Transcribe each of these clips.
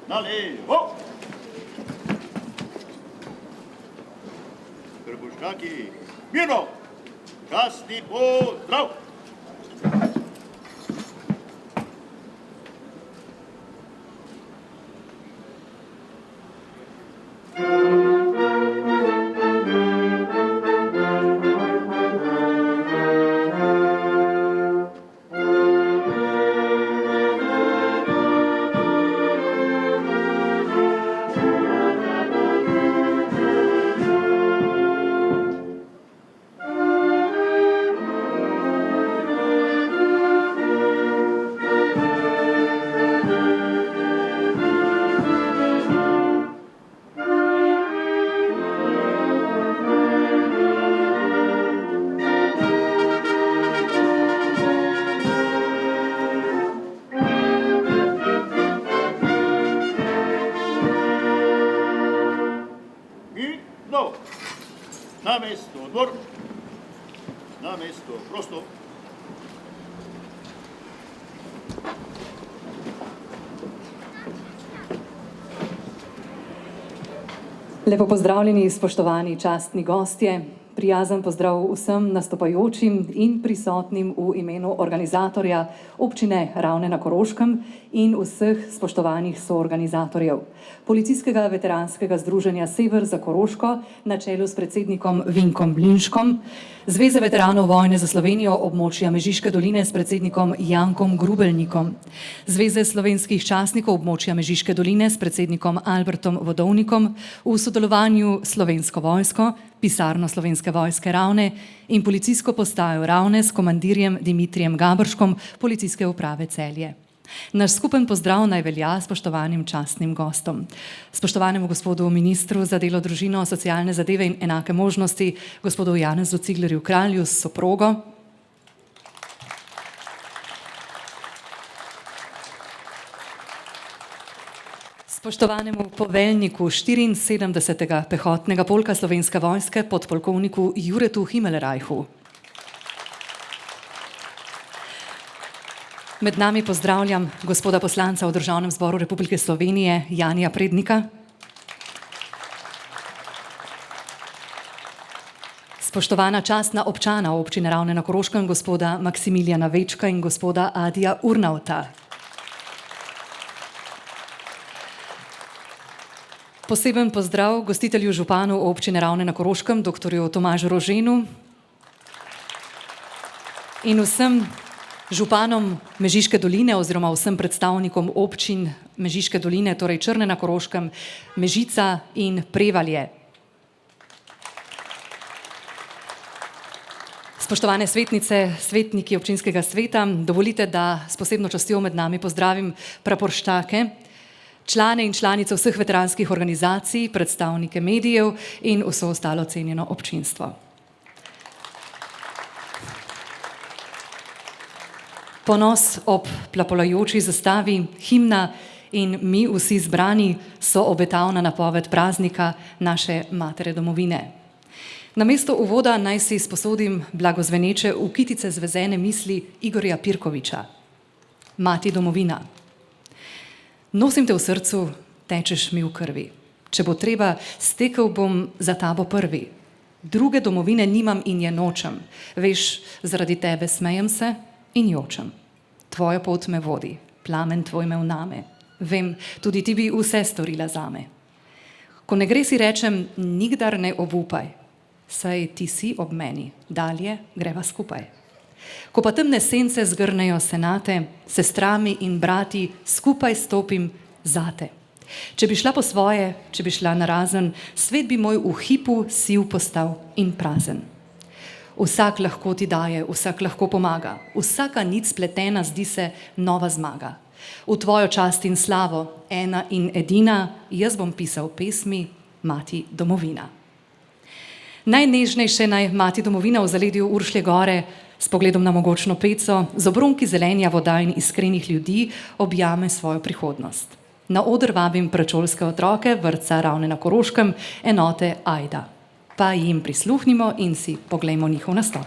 Na levo. Trbušnjaki, mirno. Častni pozdrav. No, na mesto odbor, na mesto prosto. Lepo pozdravljeni, spoštovani častni gostje. Prijazen pozdrav vsem nastopajočim in prisotnim v imenu organizatorja občine Ravne na Koroškem in vseh spoštovanih soorganizatorjev. Policijskega veteranskega združenja Sever za Koroško na čelu s predsednikom Vinkom Blinškom, Zveze veteranov vojne za Slovenijo območja Mežiške doline s predsednikom Jankom Grubelnikom, Zveze slovenskih častnikov območja Mežiške doline s predsednikom Albertom Vodovnikom v sodelovanju s Slovensko vojsko, pisarno Slovenske vojske Ravne in policijsko postajo Ravne s komandirjem Dimitrijem Gabrškom Policijske uprave Celje. Naš skupen pozdrav naj velja spoštovanim častnim gostom. Spoštovanemu gospodu ministru za delo, družino, socialne zadeve in enake možnosti, gospodu Janezu Ciglerju Kralju s soprogo. Spoštovanemu poveljniku 74. pehotnega polka Slovenske vojske, podpolkovniku Juretu Himmelreichu. Med nami pozdravljam gospoda poslanca v Državnem zboru Republike Slovenije, Janija Prednika. Spoštovana častna občana občine Ravne na Koroškem, gospoda Maksimiljana Večka in gospoda Adija Urnauta. Poseben pozdrav gostitelju županu občine Ravne na Koroškem, doktorju Tomažu Roženu in vsem županom Mežiške doline oziroma vsem predstavnikom občin Mežiške doline, torej Črne na Koroškem, Mežica in Prevalje. Spoštovane svetnice, svetniki občinskega sveta, dovolite, da s posebno častjo med nami pozdravim praporščake, člane in članice vseh veteranskih organizacij, predstavnike medijev in vso ostalo cenjeno občinstvo. Ponos ob plapolajoči zastavi, himna in mi vsi zbrani so obetavna napoved praznika naše matere domovine. Namesto uvoda naj si sposodim blagozveneče v kitice zvezene misli Igorja Pirkoviča. Mati domovina. Nosim te v srcu, tečeš mi v krvi. Če bo treba, stekel bom za tabo prvi. Druge domovine nimam in je nočem. Veš, zaradi tebe smejem se in jočem. Tvoja pot me vodi, plamen tvoj me vname. Vem, tudi ti bi vse storila zame. Ko ne gre, si rečem, nikdar ne obupaj. Saj ti si ob meni, dalje greva skupaj. Ko pa temne sence zgrnejo senate, sestrami in brati skupaj stopim zate. Če bi šla po svoje, če bi šla narazen, svet bi moj v hipu siv postal in prazen. Vsak lahko ti daje, vsak lahko pomaga, vsaka nit spletena zdi se nova zmaga. V tvojo čast in slavo, ena in edina, jaz bom pisal pesmi Mati domovina. Najnežnejše naj Mati domovina v zaledju Uršlje gore s pogledom na mogočno peco, z obronki zelenja voda in iskrenih ljudi objame svojo prihodnost. Na oder vabim predšolske otroke vrtca Ravne na Koroškem, enote Ajda. Pa jim prisluhnimo in si poglejmo njihov nastop.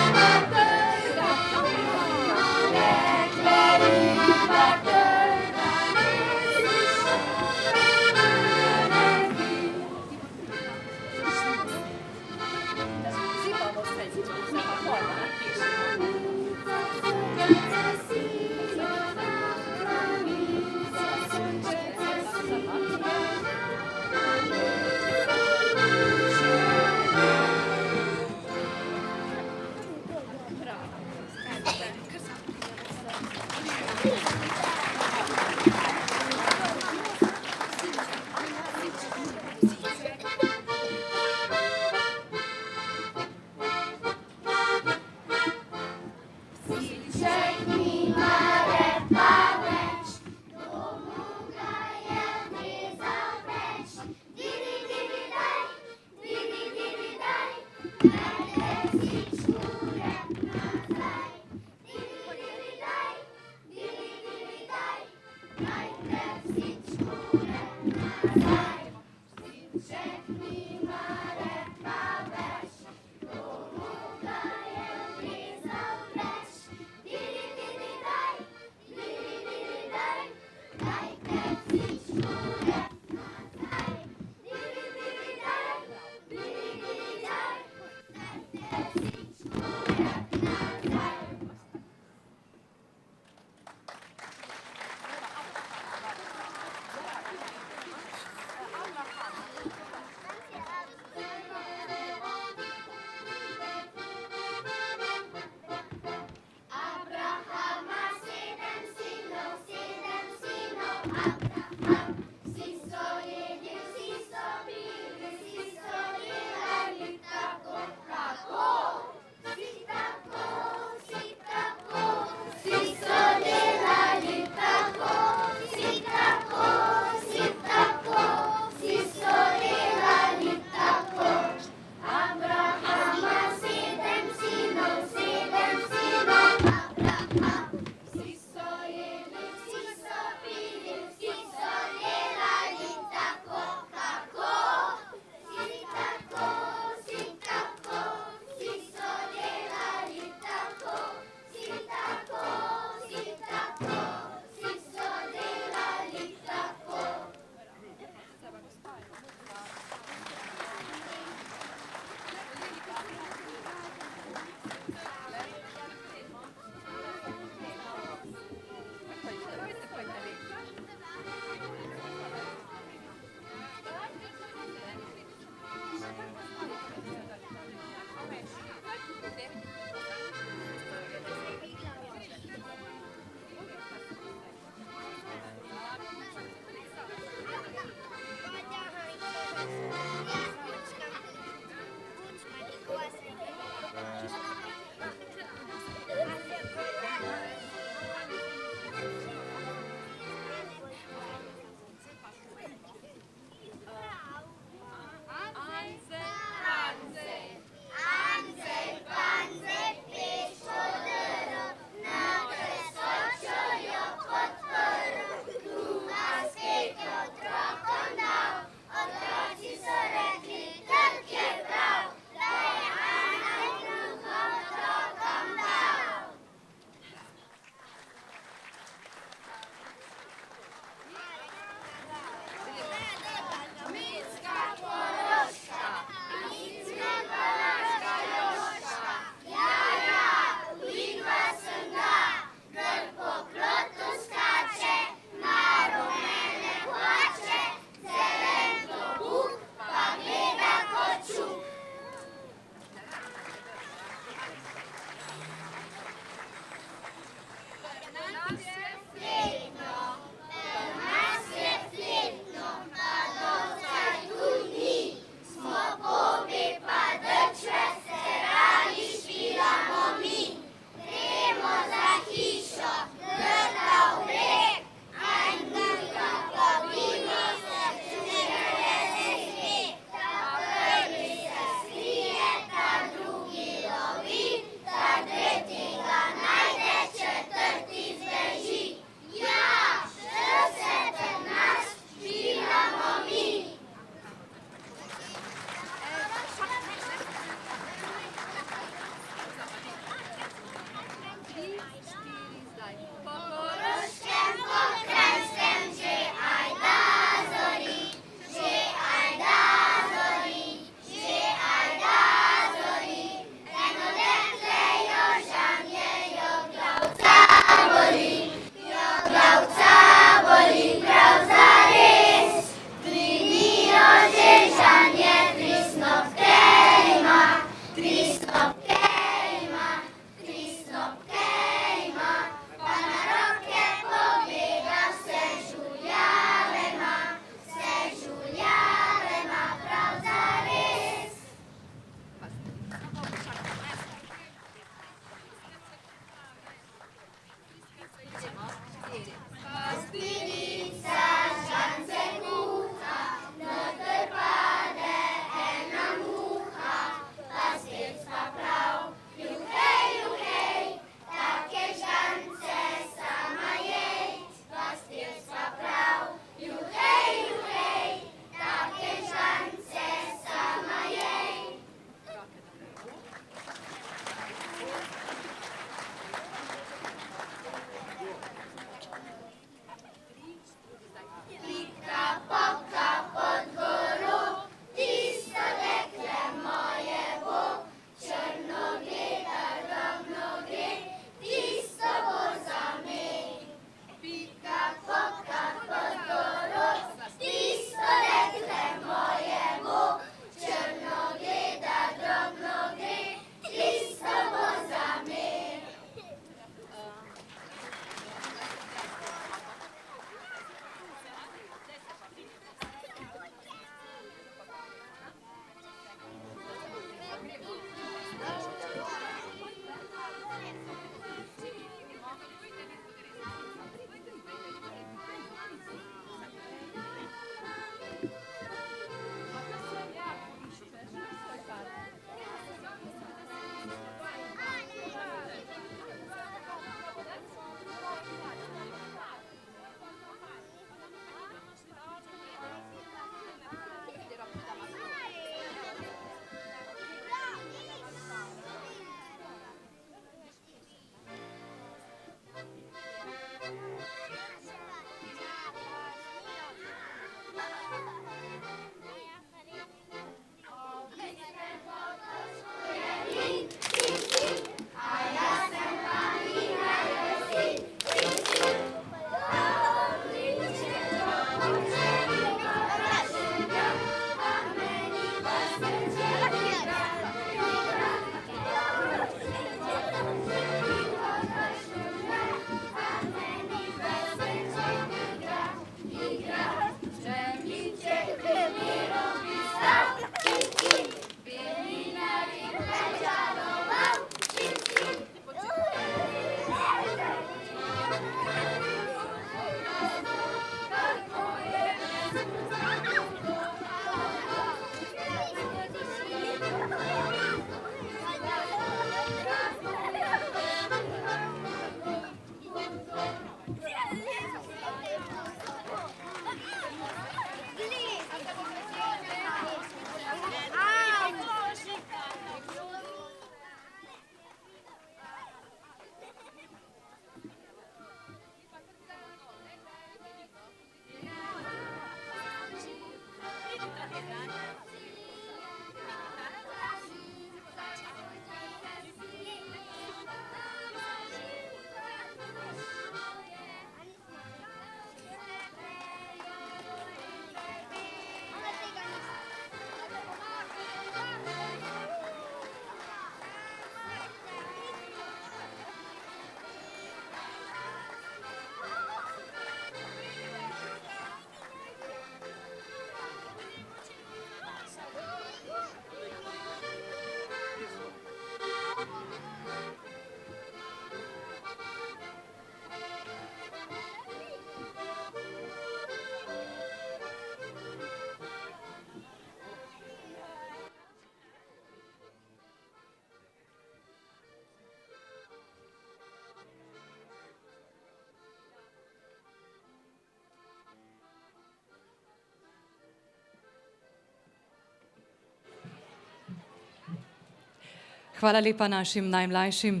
Hvala lepa našim najmlajšim.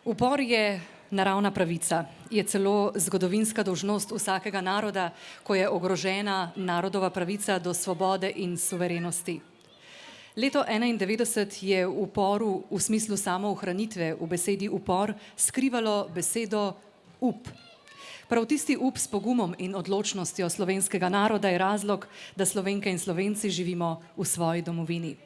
Upor je naravna pravica, je celo zgodovinska dolžnost vsakega naroda, ko je ogrožena narodova pravica do svobode in suverenosti. Leto 1991 je v uporu v smislu samoohranitve v besedi upor skrivalo besedo up. Prav tisti up s pogumom in odločnostjo slovenskega naroda je razlog, da Slovenke in Slovenci živimo v svoji domovini.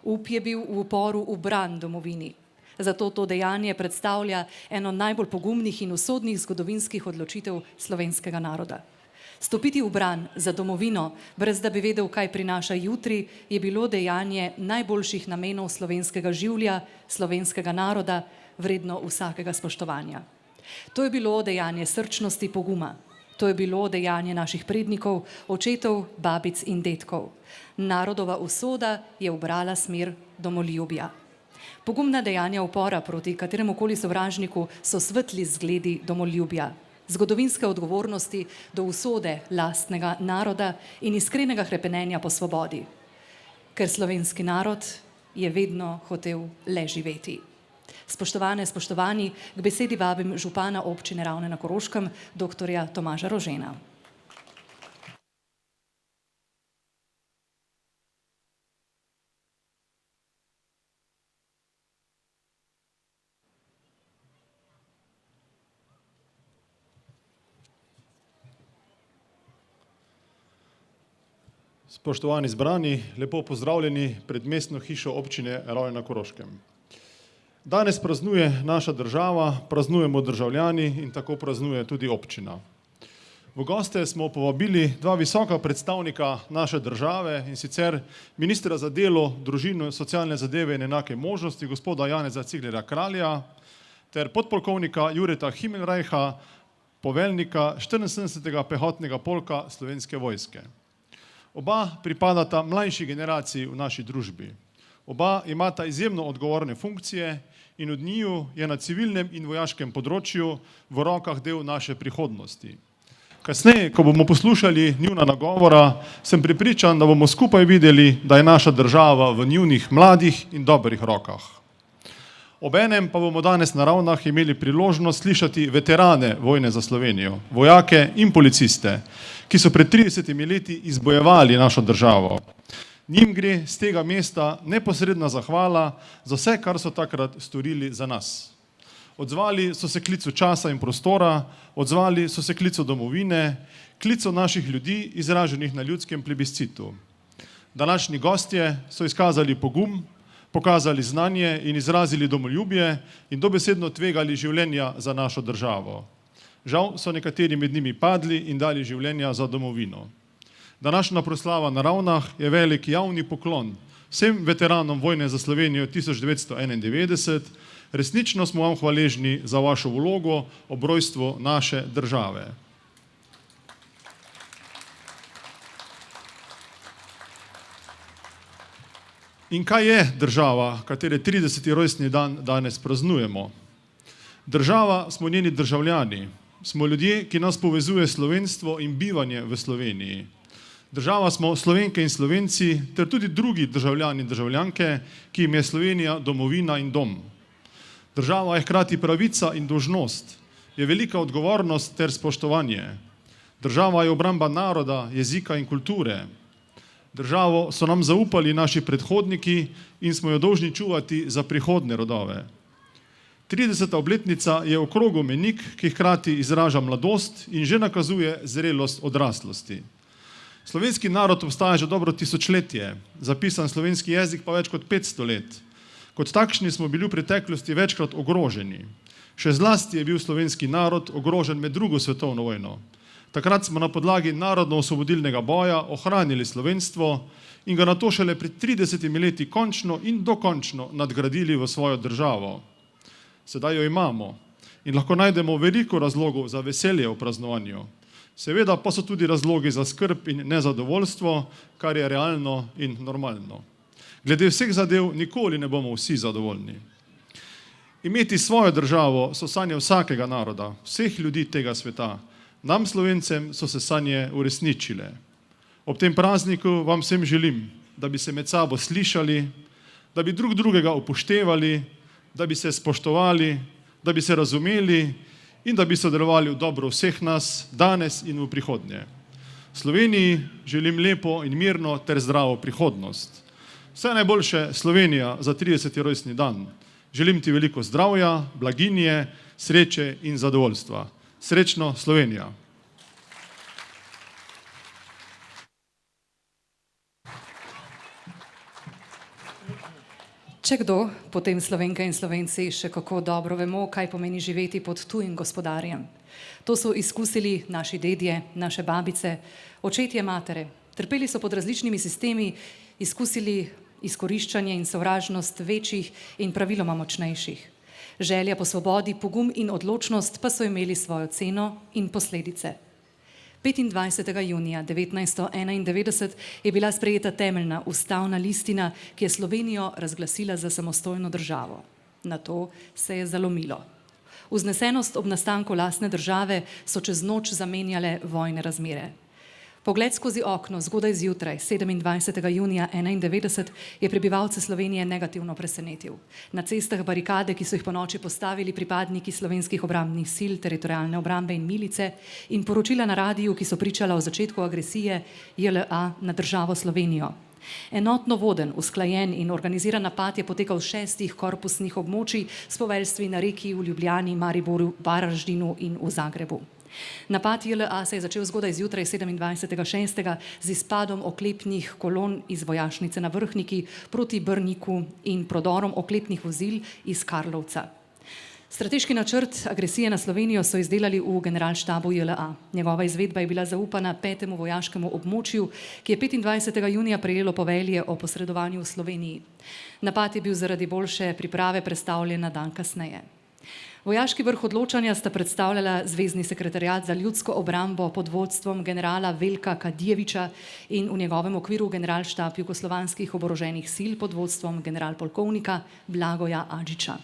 Up je bil v uporu v bran domovini. Zato to dejanje predstavlja eno najbolj pogumnih in usodnih zgodovinskih odločitev slovenskega naroda. Stopiti v bran za domovino, brez da bi vedel, kaj prinaša jutri, je bilo dejanje najboljših namenov slovenskega življa, slovenskega naroda, vredno vsakega spoštovanja. To je bilo dejanje srčnosti, poguma. To je bilo dejanje naših prednikov, očetov, babic in dedkov. Narodova usoda je ubrala smer domoljubja. Pogumna dejanja upora proti kateremukoli sovražniku so svetli zgledi domoljubja, zgodovinske odgovornosti do usode lastnega naroda in iskrenega hrepenenja po svobodi. Ker slovenski narod je vedno hotel le živeti. Spoštovane, spoštovani, k besedi vabim župana občine Ravne na Koroškem, doktorja Tomaža Rožena. Spoštovani zbrani, lepo pozdravljeni pred mestno hišo občine Ravne na Koroškem. Danes praznuje naša država, praznujemo državljani in tako praznuje tudi občina. V goste smo povabili dva visoka predstavnika naše države, in sicer ministra za delo, družino, socialne zadeve in enake možnosti, gospoda Janeza Ciglerja Kralja, ter podpolkovnika Jureta Himmelreicha, poveljnika 74. pehotnega polka Slovenske vojske. Oba pripadata mlajši generaciji v naši družbi. Oba imata izjemno odgovorne funkcije in od njiju je na civilnem in vojaškem področju v rokah del naše prihodnosti. Kasneje, ko bomo poslušali njuna nagovora, sem prepričan, da bomo skupaj videli, da je naša država v njunih mladih in dobrih rokah. Obenem pa bomo danes na Ravnah imeli priložnost slišati veterane vojne za Slovenijo, vojake in policiste, ki so pred 30 leti izbojevali našo državo. Njim gre z tega mesta neposredna zahvala za vse, kar so takrat storili za nas. Odzvali so se klicu časa in prostora, odzvali so se klicu domovine, klicu naših ljudi, izraženih na ljudskem plebiscitu. Današnji gostje so izkazali pogum, pokazali znanje in izrazili domoljubje in dobesedno tvegali življenja za našo državo. Žal so nekateri med njimi padli in dali življenja za domovino. Današnja proslava na Ravnah je velik javni poklon vsem veteranom vojne za Slovenijo 1991. Resnično smo vam hvaležni za vašo vlogo ob rojstvu naše države. In kaj je država, katere 30. rojstni dan danes praznujemo? Država smo njeni državljani, smo ljudje, ki nas povezuje slovenstvo in bivanje v Sloveniji. Država smo Slovenke in Slovenci ter tudi drugi državljani in državljanke, ki jim je Slovenija domovina in dom. Država je hkrati pravica in dolžnost, je velika odgovornost ter spoštovanje. Država je obramba naroda, jezika in kulture. Državo so nam zaupali naši predhodniki in smo jo dolžni čuvati za prihodne rodove. 30. obletnica je okrogel mejnik, ki hkrati izraža mladost in že nakazuje zrelost odraslosti. Slovenski narod obstaja že dobro tisočletje, zapisan slovenski jezik pa več kot 500 let. Kot takšni smo bili v preteklosti večkrat ogroženi. Še zlasti je bil slovenski narod ogrožen med drugo svetovno vojno. Takrat smo na podlagi narodno-osvobodilnega boja ohranili slovenstvo in ga nato šele pred 30 leti končno in dokončno nadgradili v svojo državo. Sedaj jo imamo in lahko najdemo veliko razlogov za veselje v praznovanju. Seveda pa so tudi razlogi za skrb in nezadovoljstvo, kar je realno in normalno. Glede vseh zadev nikoli ne bomo vsi zadovoljni. Imeti svojo državo so sanje vsakega naroda, vseh ljudi tega sveta. Nam Slovencem so se sanje uresničile. Ob tem prazniku vam vsem želim, da bi se med sabo slišali, da bi drug drugega upoštevali, da bi se spoštovali, da bi se razumeli in da bi sodelovali v dobro vseh nas danes in v prihodnje. Sloveniji želim lepo in mirno ter zdravo prihodnost. Vse najboljše, Slovenija, za 30. rojstni dan. Želim ti veliko zdravja, blaginje, sreče in zadovoljstva. Srečno, Slovenija! Če kdo, potem Slovenke in Slovenci še kako dobro vemo, kaj pomeni živeti pod tujim gospodarjem. To so izkusili naši dedje, naše babice, očetje, matere. Trpeli so pod različnimi sistemi, izkusili izkoriščanje in sovražnost večjih in praviloma močnejših. Želja po svobodi, pogum in odločnost pa so imeli svojo ceno in posledice. 25. junija 1991 je bila sprejeta temeljna ustavna listina, ki je Slovenijo razglasila za samostojno državo. Nato se je zalomilo. Vznesenost ob nastanku lastne države so čez noč zamenjale vojne razmere. Pogled skozi okno zgodaj zjutraj 27. junija 1991 je prebivalce Slovenije negativno presenetil. Na cestah barikade, ki so jih ponoči postavili pripadniki slovenskih obrambnih sil, teritorialne obrambe in milice, in poročila na radiju, ki so pričala o začetku agresije JLA na državo Slovenijo. Enotno voden, usklajen in organiziran napad je potekal z 6 korpusnih območij s poveljstvi na Reki, v Ljubljani, Mariboru, Varaždinu in v Zagrebu. Napad JLA se je začel zgodaj zjutraj 27.6. z izpadom oklepnih kolon iz vojašnice na Vrhniki proti Brniku in prodorom oklepnih vozil iz Karlovca. Strateški načrt agresije na Slovenijo so izdelali v generalštabu JLA. Njegova izvedba je bila zaupana 5. vojaškemu območju, ki je 25. junija prejelo povelje o posredovanju v Sloveniji. Napad je bil zaradi boljše priprave prestavljen na dan kasneje. Vojaški vrh odločanja sta predstavljala Zvezni sekretariat za ljudsko obrambo pod vodstvom generala Veljka Kadijeviča in v njegovem okviru generalštab jugoslovanskih oboroženih sil pod vodstvom generalpolkovnika Blagoja Adžiča.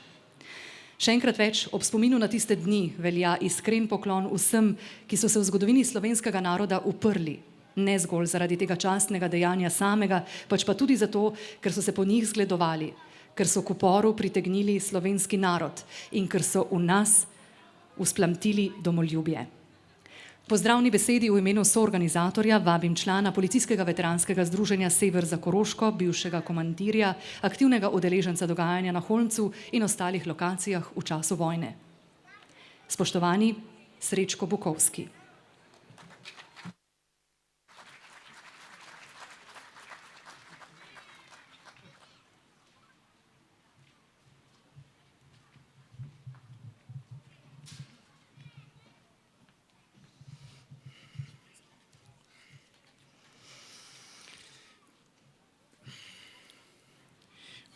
Še enkrat več, ob spominu na tiste dni velja iskren poklon vsem, ki so se v zgodovini slovenskega naroda uprli. Ne zgolj zaradi tega častnega dejanja samega, pač pa tudi zato, ker so se po njih zgledovali, ker so k uporu pritegnili slovenski narod in ker so v nas vzplamtili domoljubje. Pozdravni besedi v imenu soorganizatorja vabim člana Policijskega veteranskega združenja Sever za Koroško, bivšega komandirja, aktivnega udeleženca dogajanja na Holmcu in ostalih lokacijah v času vojne. Spoštovani Srečko Bukovski.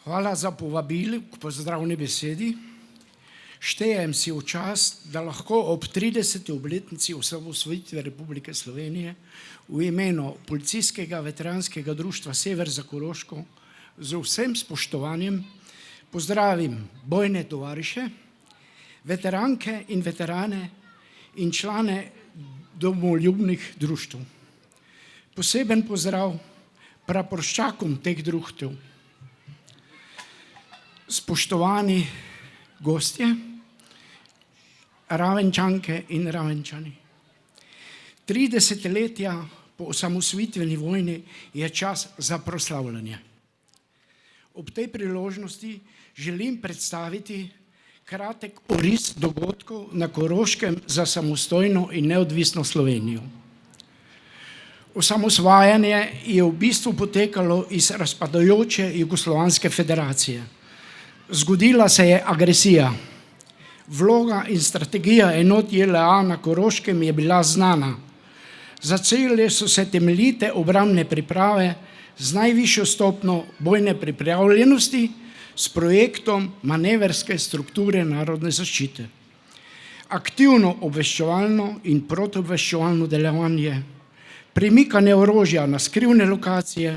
Hvala za povabilo k pozdravni besedi. Štejem si v čast, da lahko ob 30. obletnici osamosvojitve Republike Slovenije v imenu Policijskega veteranskega društva Sever za Koroško z vsem spoštovanjem pozdravim bojne tovariše, veteranke in veterane in člane domoljubnih društev. Poseben pozdrav praporščakom teh društev. Spoštovani gostje, Ravenčanke in Ravenčani. 30 letja po osamosvojitveni vojni je čas za proslavljanje. Ob tej priložnosti želim predstaviti kratek oris dogodkov na Koroškem za samostojno in neodvisno Slovenijo. Osamosvajanje je v bistvu potekalo iz razpadajoče Jugoslovanske federacije. Zgodila se je agresija. Vloga in strategija enot JLA na Koroškem je bila znana. Začele so se temeljite obrambne priprave z najvišjo stopnjo bojne pripravljenosti s projektom manevrske strukture narodne zaščite. Aktivno obveščevalno in protiobveščevalno delovanje, premikanje orožja na skrivne lokacije,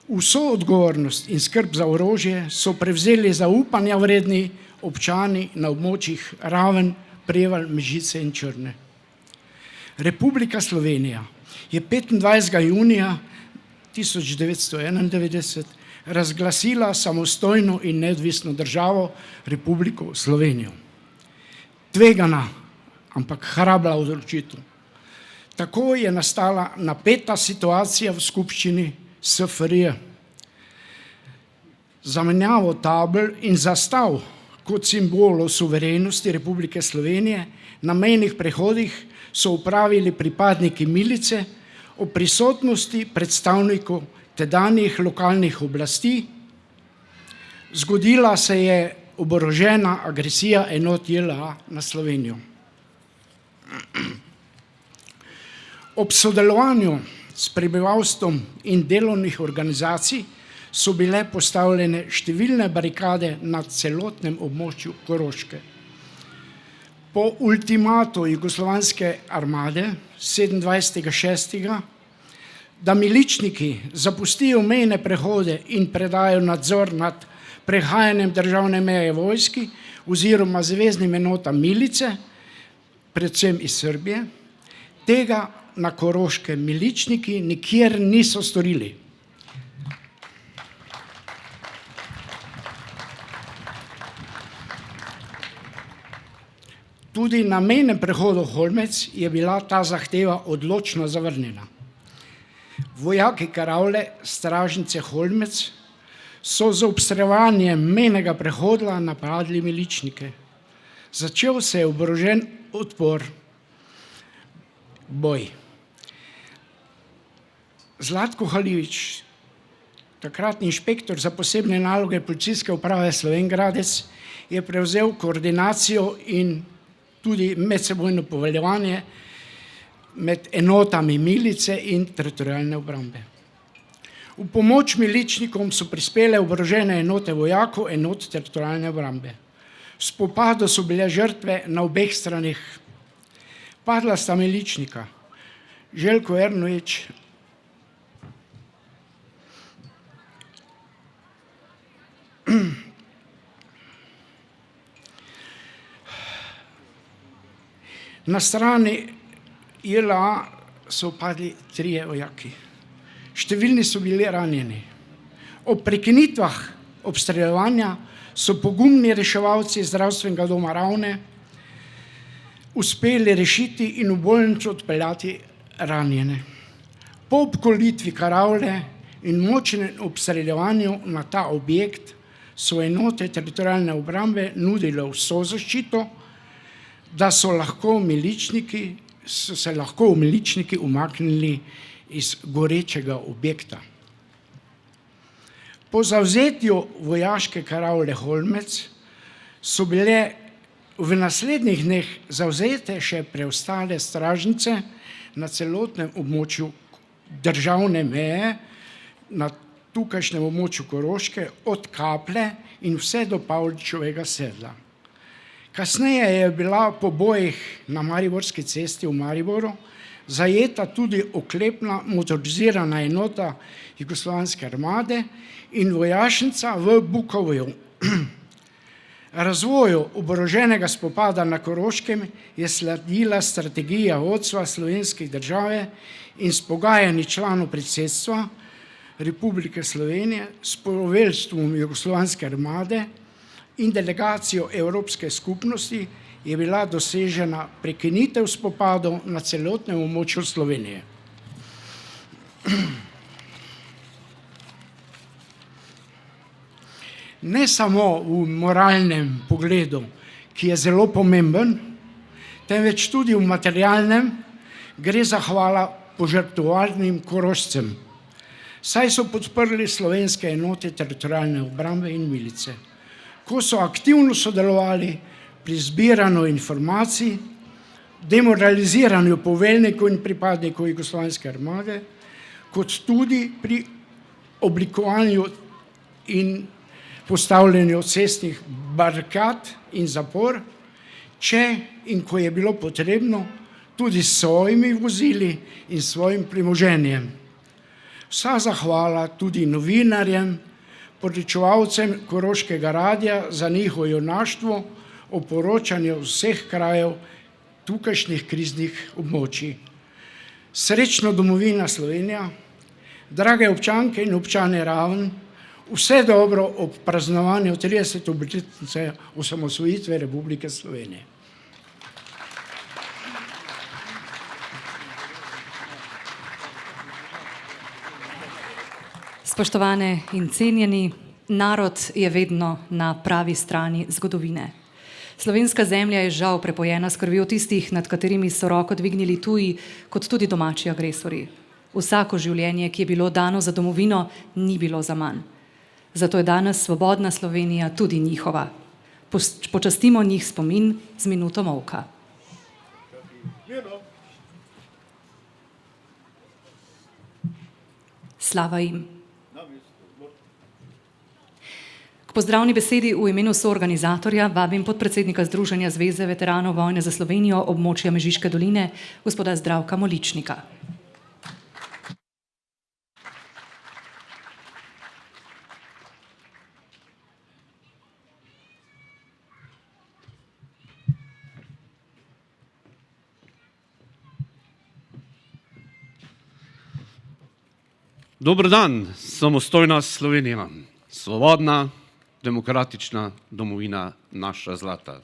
vso odgovornost in skrb za orožje so prevzeli zaupanja vredni občani na območjih Raven, Prevalj, Mežice in Črne. Republika Slovenija je 25. junija 1991 razglasila samostojno in neodvisno državo Republiko Slovenijo. Tvegana, ampak hrabra odločitev. Tako je nastala napeta situacija v skupščini SFRJ. Zamenjavo tabel in zastav kot simbolov suverenosti Republike Slovenije na mejnih prehodih so upravili pripadniki milice ob prisotnosti predstavnikov tedanjih lokalnih oblasti. Zgodila se je oborožena agresija enot JLA na Slovenijo. Ob sodelovanju s prebivalstvom in delovnih organizacij so bile postavljene številne barikade na celotnem območju Koroške. Po ultimatu jugoslovanske armade 27.6., da miličniki zapustijo mejne prehode in predajo nadzor nad prehajanjem državne meje vojski oziroma zveznim enotam milice, predvsem iz Srbije, tega na Koroškem miličniki nikjer niso storili. Tudi na mejnem prehodu Holmec je bila ta zahteva odločno zavrnjena. Vojaki Karavle, stražnice Holmec, so z obstreljevanjem mejnega prehoda napadli miličnike. Začel se je oborožen odpor, boj. Zlatko Halivič, takratni inšpektor za posebne naloge policijske uprave Slovenj Gradec, je prevzel koordinacijo in tudi medsebojno poveljevanje med enotami milice in teritorialne obrambe. V pomoč miličnikom so prispele oborožene enote vojakov enot teritorialne obrambe. V spopadu so bile žrtve na obeh stranih. Padla sta miličnika, Željko Ernović na strani JLA so padli 3 vojaki. Številni so bili ranjeni. Ob prekinitvah obstreljevanja so pogumni reševalci zdravstvenega doma Ravne uspeli rešiti in v bolnico odpeljati ranjene. Po obkolitvi Karavle in močnem obstreljevanju na ta objekt so enote teritorialne obrambe nudile vso zaščito, da so se lahko miličniki umaknili iz gorečega objekta. Po zavzetju vojaške Karavle Holmec so bile v naslednjih dneh zavzete še preostale stražnice na celotnem območju državne meje, na tukajšnjem območju Koroške, od Kaple in vse do Pavličevega sedla. Kasneje je bila po bojih na Mariborski cesti v Mariboru zajeta tudi oklepna motorizirana enota jugoslovanske armade in vojašnica v Bukovju. Razvoju oboroženega spopada na Koroškem je sledila strategija vodstva slovenske države in s pogajanji članov predsedstva Republike Slovenije s poveljstvom jugoslovanske armade in delegacijo Evropske skupnosti je bila dosežena prekinitev spopadov na celotnem območju Slovenije. ne samo v moralnem pogledu, ki je zelo pomemben, temveč tudi v materialnem, gre zahvala požrtvovalnim Korošcem, saj so podprli slovenske enote teritorialne obrambe in milice, ko so aktivno sodelovali pri zbiranju informacij, demoraliziranju poveljnikov in pripadnikov Jugoslovanske armade, kot tudi pri oblikovanju in postavljanju cestnih barikad in zapor, če in ko je bilo potrebno, tudi s svojimi vozili in svojim premoženjem. Vsa zahvala tudi novinarjem, poročevalcem Koroškega radia za njihovo junaštvo o poročanju vseh krajev tukajšnjih kriznih območij. Srečno domovina Slovenija, drage občanke in občane Raven, vse dobro ob praznovanju 30. obletnice osamosvojitve Republike Slovenije. Spoštovane in cenjeni, narod je vedno na pravi strani zgodovine. Slovenska zemlja je žal prepojena s krvjo tistih, nad katerimi so roko dvignili tuji, kot tudi domači agresorji. Vsako življenje, ki je bilo dano za domovino, ni bilo zaman. Zato je danes svobodna Slovenija tudi njihova. Počastimo njih spomin z minuto molka. Slava jim. K pozdravni besedi v imenu soorganizatorja vabim podpredsednika Združenja Zveze veteranov vojne za Slovenijo območja Mežiške doline, gospoda Zdravka Moličnika. Dober dan, samostojna Slovenija, svobodna, demokratična domovina naša zlata.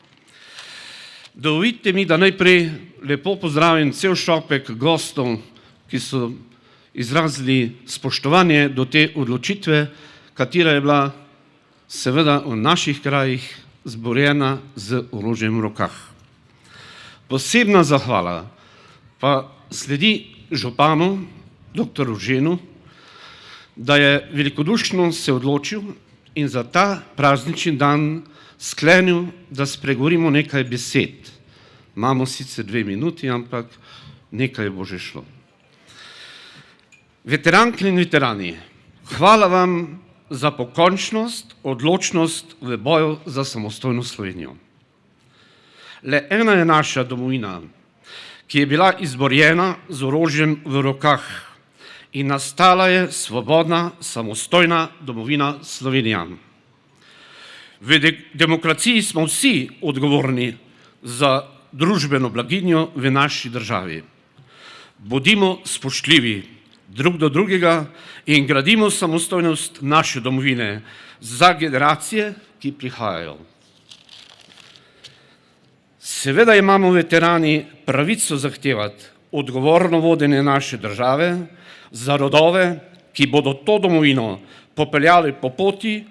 Dovolite mi, da najprej lepo pozdravim cel šopek gostov, ki so izrazili spoštovanje do te odločitve, katera je bila seveda v naših krajih zborjena z orožjem v rokah. Posebna zahvala pa sledi županu, doktoru Ženu, da je velikodušno se odločil in za ta praznični dan sklenil, da spregovorimo nekaj besed. Imamo sicer 2 minuti, ampak nekaj bo že šlo. Veteranke in veterani, hvala vam za pokončnost, odločnost v boju za samostojno Slovenijo. Le ena je naša domovina, ki je bila izborjena z orožjem v rokah in nastala je svobodna, samostojna domovina Slovenija. V demokraciji smo vsi odgovorni za družbeno blaginjo v naši državi. Bodimo spoštljivi drug do drugega in gradimo samostojnost naše domovine za generacije, ki prihajajo. Seveda imamo veterani pravico zahtevati odgovorno vodenje naše države, za rodove, ki bodo to domovino popeljali po poti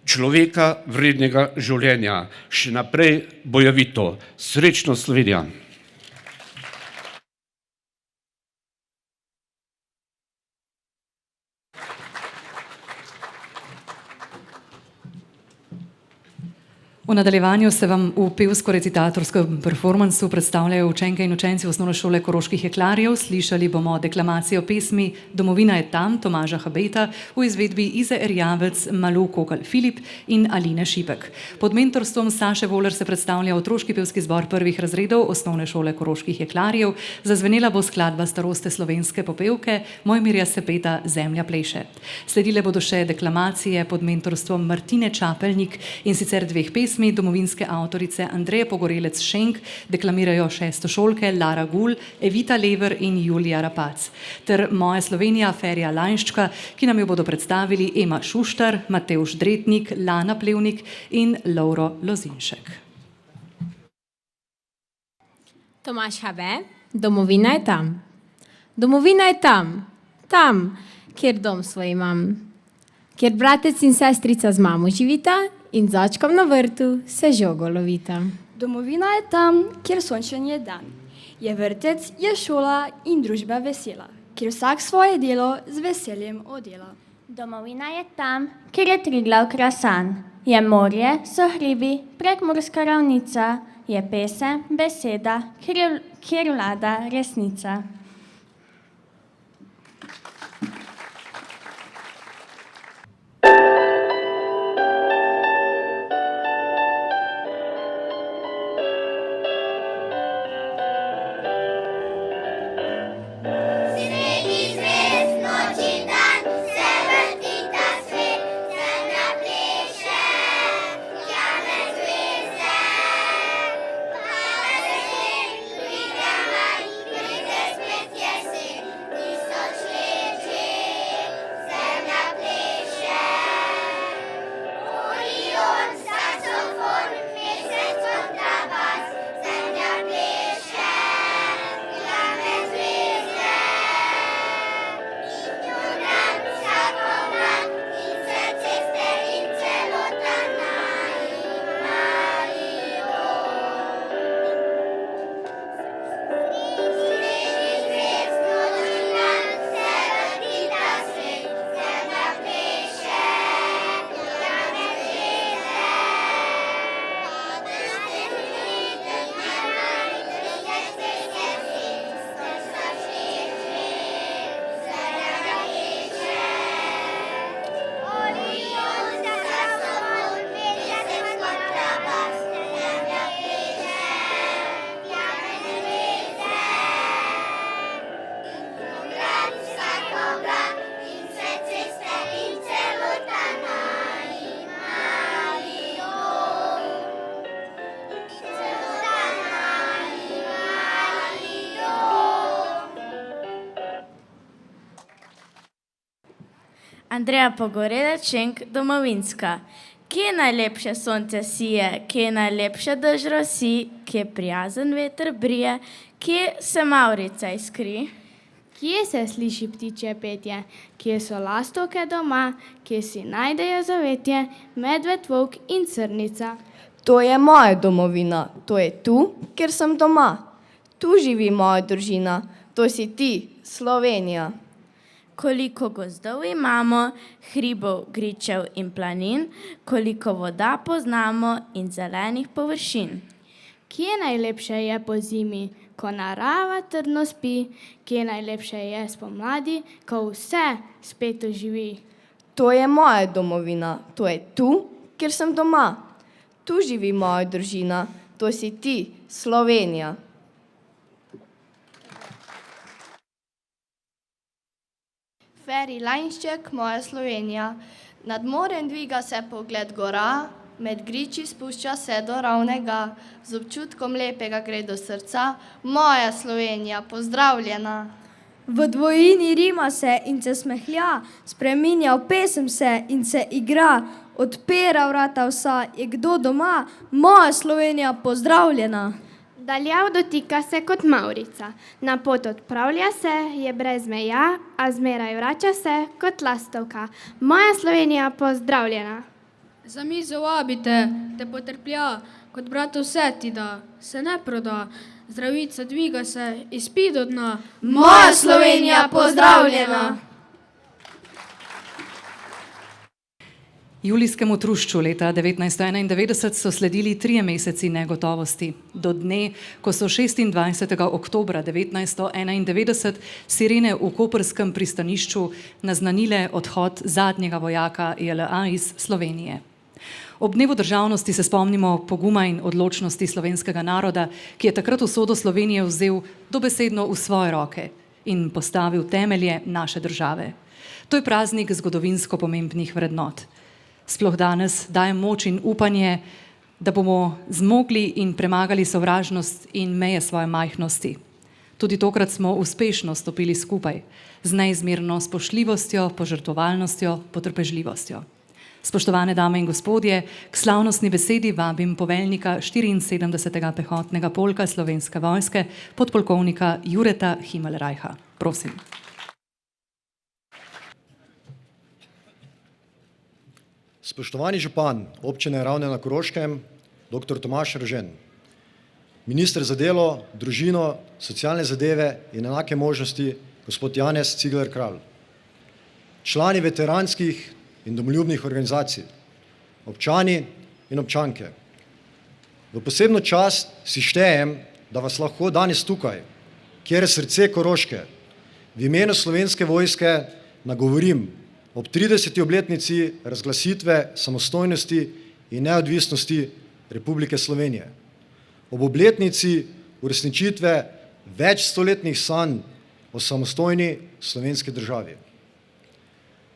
človeka vrednega življenja. Še naprej bojevito. Srečno Slovenija! V nadaljevanju se vam v pevsko-recitatorskem performansu predstavljajo učenke in učenci osnovne šole Koroških jeklarjev. Slišali bomo deklamacijo pesmi Domovina je tam Tomaža Habeta v izvedbi Ize Erjavec, Malu Kokal Filip in Aline Šipek. Pod mentorstvom Saše Voler se predstavlja otroški pevski zbor prvih razredov osnovne šole Koroških jeklarjev. Zazvenela bo skladba staroste slovenske popevke Mojmirja Sepeta Zemlja pleše. Sledile bodo še deklamacije pod mentorstvom Martine Čapeljnik in sicer 2 pesmi domovinske avtorice Andreje Pogorelec Šenk, deklamirajo šestošolke Lara Gul, Evita Lever in Julija Rapac, ter Moja Slovenija Ferja Lajnščka, ki nam jo bodo predstavili Ema Šuštar, Matevž Dretnik, Lana Plevnik in Lovro Lozinšek. Tomaž Habe, domovina je tam. Domovina je tam, tam, kjer dom svoj imam, Kjer bratec in sestrica z mamo živita in z očkom na vrtu se žogo lovita. Domovina je tam, kjer sončen je dan. Je vrtec, je šola in družba vesela, kjer vsak svoje delo z veseljem oddela. Domovina je tam, kjer je Triglav krasan. Je morje, so hribi, prekmorska ravnica, je pesem, beseda, kjer vlada resnica. Andreja Pogorelec-Šenk, Domovinska. Kje najlepše sonce sije, kje najlepše dež rosi, kje prijazen veter brije, kje se mavrica iskri? Kje se sliši ptičje petje, kje so lastovke doma, kje si najdejo zavetje, medved, volk in srnica. To je moja domovina, to je tu, kjer sem doma. Tu živi moja družina, to si ti, Slovenija. Koliko gozdov imamo, hribov, gričev in planin, koliko voda poznamo in zelenih površin. Kje najlepše je po zimi, ko narava trdno spi, kje najlepše je spomladi, ko vse spet oživi. To je moja domovina, to je tu, kjer sem doma. Tu živi moja družina, to si ti, Slovenija. Feri Lajnšček, moja Slovenija. Nad morem dviga se pogled gora, med griči spušča se do ravnega, z občutkom lepega gre do srca, moja Slovenija, pozdravljena. V dvojini rima se in se smehlja, spreminja v pesem se in se igra, odpira vrata vsa, je kdo doma, moja Slovenija, pozdravljena. Daljav dotika se kot mavrica, na pot odpravlja se, je brez meja, a zmeraj vrača se kot lastovka. Moja Slovenija, pozdravljena. Za mizo vabite, te potrplja, kot brat vse ti da, se ne proda, zdravica dviga se, izpi do dna. Moja Slovenija, pozdravljena. Julijskemu trušču leta 1991 so sledili 3 meseci negotovosti. Do dne, ko so 26. oktobra 1991 sirene v koprskem pristanišču naznanile odhod zadnjega vojaka JLA iz Slovenije. Ob dnevu državnosti se spomnimo poguma in odločnosti slovenskega naroda, ki je takrat usodo Slovenije vzel dobesedno v svoje roke in postavil temelje naše države. To je praznik zgodovinsko pomembnih vrednot. Sploh danes daje moč in upanje, da bomo zmogli in premagali sovražnost in meje svoje majhnosti. Tudi tokrat smo uspešno stopili skupaj, z neizmerno spoštljivostjo, požrtvovalnostjo, potrpežljivostjo. Spoštovane dame in gospodje, k slavnostni besedi vabim poveljnika 74. pehotnega polka Slovenske vojske, podpolkovnika Jureta Himelrajha. Prosim. Spoštovani župan občine Ravne na Koroškem, dr. Tomaž Eržen, minister za delo, družino, socialne zadeve in enake možnosti, gospod Janez Cigler Kralj, člani veteranskih in domoljubnih organizacij, občani in občanke. V posebno čast si štejem, da vas lahko danes tukaj, kjer je srce Koroške, v imenu Slovenske vojske nagovorim ob 30. obletnici razglasitve samostojnosti in neodvisnosti Republike Slovenije, ob obletnici uresničitve večstoletnih sanj o samostojni slovenski državi.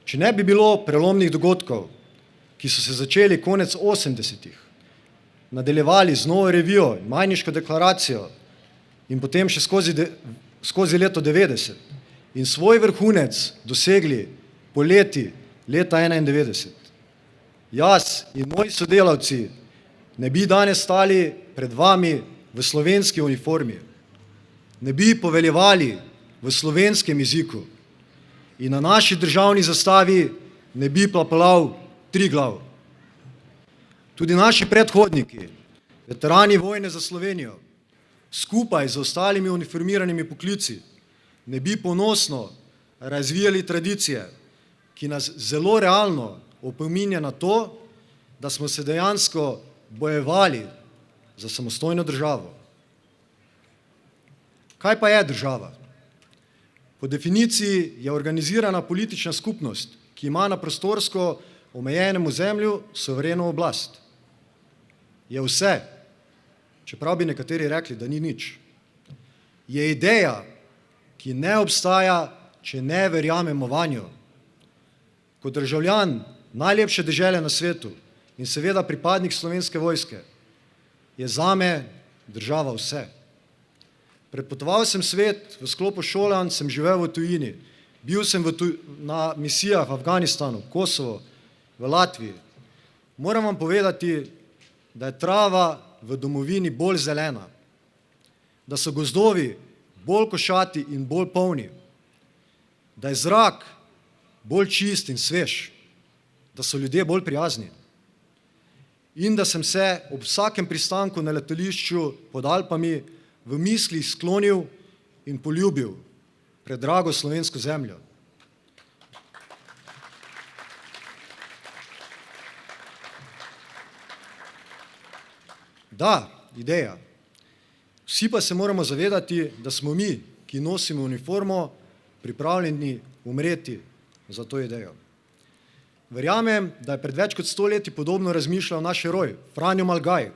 Če ne bi bilo prelomnih dogodkov, ki so se začeli konec 80-ih, nadaljevali z novo revijo in Majniško deklaracijo in potem še skozi leto 90 in svoj vrhunec dosegli poleti leta 91. Jaz in moji sodelavci ne bi danes stali pred vami v slovenski uniformi, ne bi poveljevali v slovenskem jeziku in na naši državni zastavi ne bi plapolal Triglav. Tudi naši predhodniki, veterani vojne za Slovenijo, skupaj z ostalimi uniformiranimi poklici, ne bi ponosno razvijali tradicije, ki nas zelo realno opominja na to, da smo se dejansko bojevali za samostojno državo. Kaj pa je država? Po definiciji je organizirana politična skupnost, ki ima na prostorsko omejenem ozemlju suvereno oblast. Je vse, čeprav bi nekateri rekli, da ni nič. Je ideja, ki ne obstaja, če ne verjamemo vanjo. Kot državljan najlepše dežele na svetu in seveda pripadnik Slovenske vojske je zame država vse. Prepotoval sem svet, v sklopu šolanj sem živel v tujini, bil sem na misijah v Afganistanu, Kosovo, v Latviji. Moram vam povedati, da je trava v domovini bolj zelena, da so gozdovi bolj košati in bolj polni, da je zrak bolj čist in svež, da so ljudje bolj prijazni in da sem se ob vsakem pristanku na letališču pod Alpami v mislih sklonil in poljubil predrago slovensko zemljo. Da, ideja. Vsi pa se moramo zavedati, da smo mi, ki nosimo uniformo, pripravljeni umreti za to idejo. Verjamem, da je pred več kot 100 leti podobno razmišljal naš heroj, Franjo Malgaj,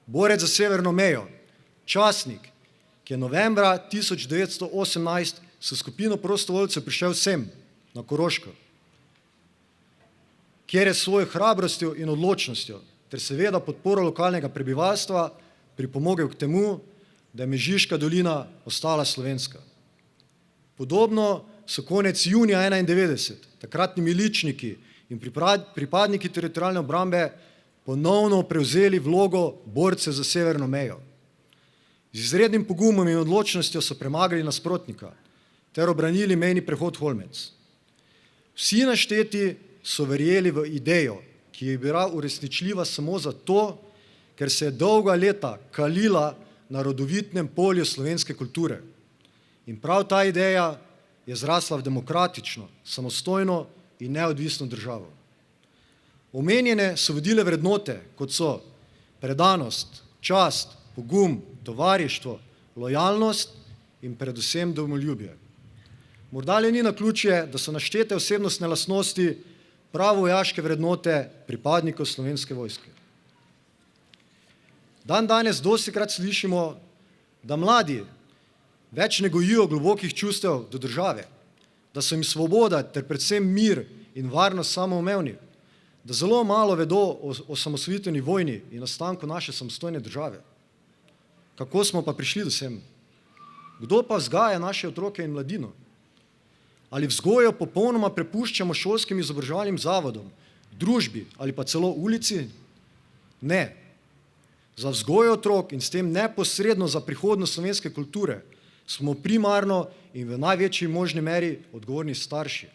borec za severno mejo, častnik, ki je novembra 1918 s skupino prostovoljcev prišel sem, na Koroško, kjer je s svojo hrabrostjo in odločnostjo ter seveda podporo lokalnega prebivalstva pripomogel k temu, da je Mežiška dolina ostala slovenska. Podobno so konec junija 1991 takratni miličniki in pripadniki teritorialne obrambe ponovno prevzeli vlogo borcev za severno mejo. Z izrednim pogumom in odločnostjo so premagali nasprotnika ter obranili mejni prehod Holmec. Vsi našteti so verjeli v idejo, ki je bila uresničljiva samo zato, ker se je dolga leta kalila na rodovitnem polju slovenske kulture. In prav ta ideja je zrasla v demokratično, samostojno in neodvisno državo. Omenjene so vodile vrednote, kot so predanost, čast, pogum, tovarištvo, lojalnost in predvsem domoljubje. Morda le ni naključje, da so naštete osebnostne lastnosti prav vojaške vrednote pripadnikov Slovenske vojske. Danes dostikrat slišimo, da mladi več ne gojijo globokih čustev do države, da so jim svoboda ter predvsem mir in varnost samoumevni, da zelo malo vedo o osamosvojitveni vojni in nastanku naše samostojne države. Kako smo pa prišli do sem? Kdo pa vzgaja naše otroke in mladino? Ali vzgojo popolnoma prepuščamo šolskim izobraževalnim zavodom, družbi ali pa celo ulici? Ne. Za vzgojo otrok in s tem neposredno za prihodnost slovenske kulture smo primarno in v največji možni meri odgovorni starši.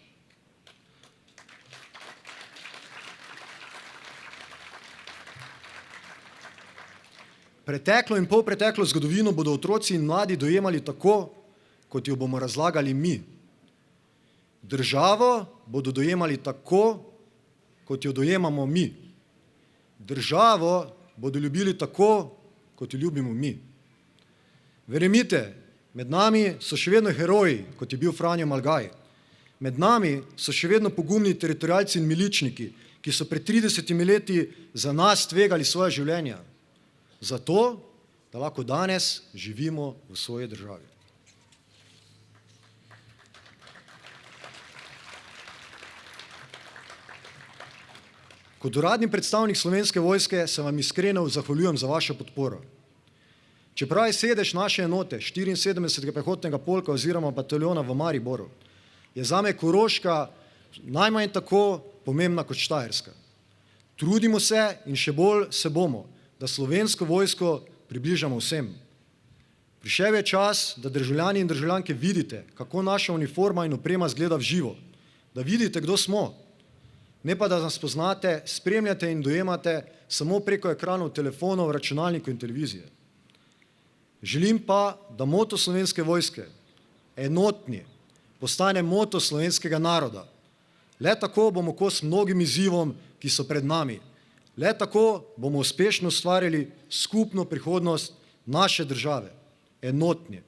Preteklo in polpreteklo zgodovino bodo otroci in mladi dojemali tako, kot jo bomo razlagali mi. Državo bodo dojemali tako, kot jo dojemamo mi. Državo bodo ljubili tako, kot jo ljubimo mi. Verjemite, med nami so še vedno heroji, kot je bil Franjo Malgaj. Med nami so še vedno pogumni teritorialci in miličniki, ki so pred 30 leti za nas tvegali svoje življenja. Zato, da lahko danes živimo v svoji državi. Kot uradni predstavnik Slovenske vojske se vam iskreno zahvaljujem za vašo podporo. Čeprav je sedež naše enote 74. pehotnega polka oziroma bataljona v Mariboru, je zame Koroška najmanj tako pomembna kot Štajerska. Trudimo se in še bolj se bomo, da Slovensko vojsko približamo vsem. Prišel je čas, da državljani in državljanke vidite, kako naša uniforma in oprema izgleda v živo, da vidite, kdo smo, ne pa da nas poznate, spremljate in dojemate samo preko ekranov telefonov, računalnikov in televizije. Želim pa, da moto Slovenske vojske, enotni, postane moto slovenskega naroda. Le tako bomo kos mnogim izzivom, ki so pred nami. Le tako bomo uspešno ustvarili skupno prihodnost naše države. Enotni.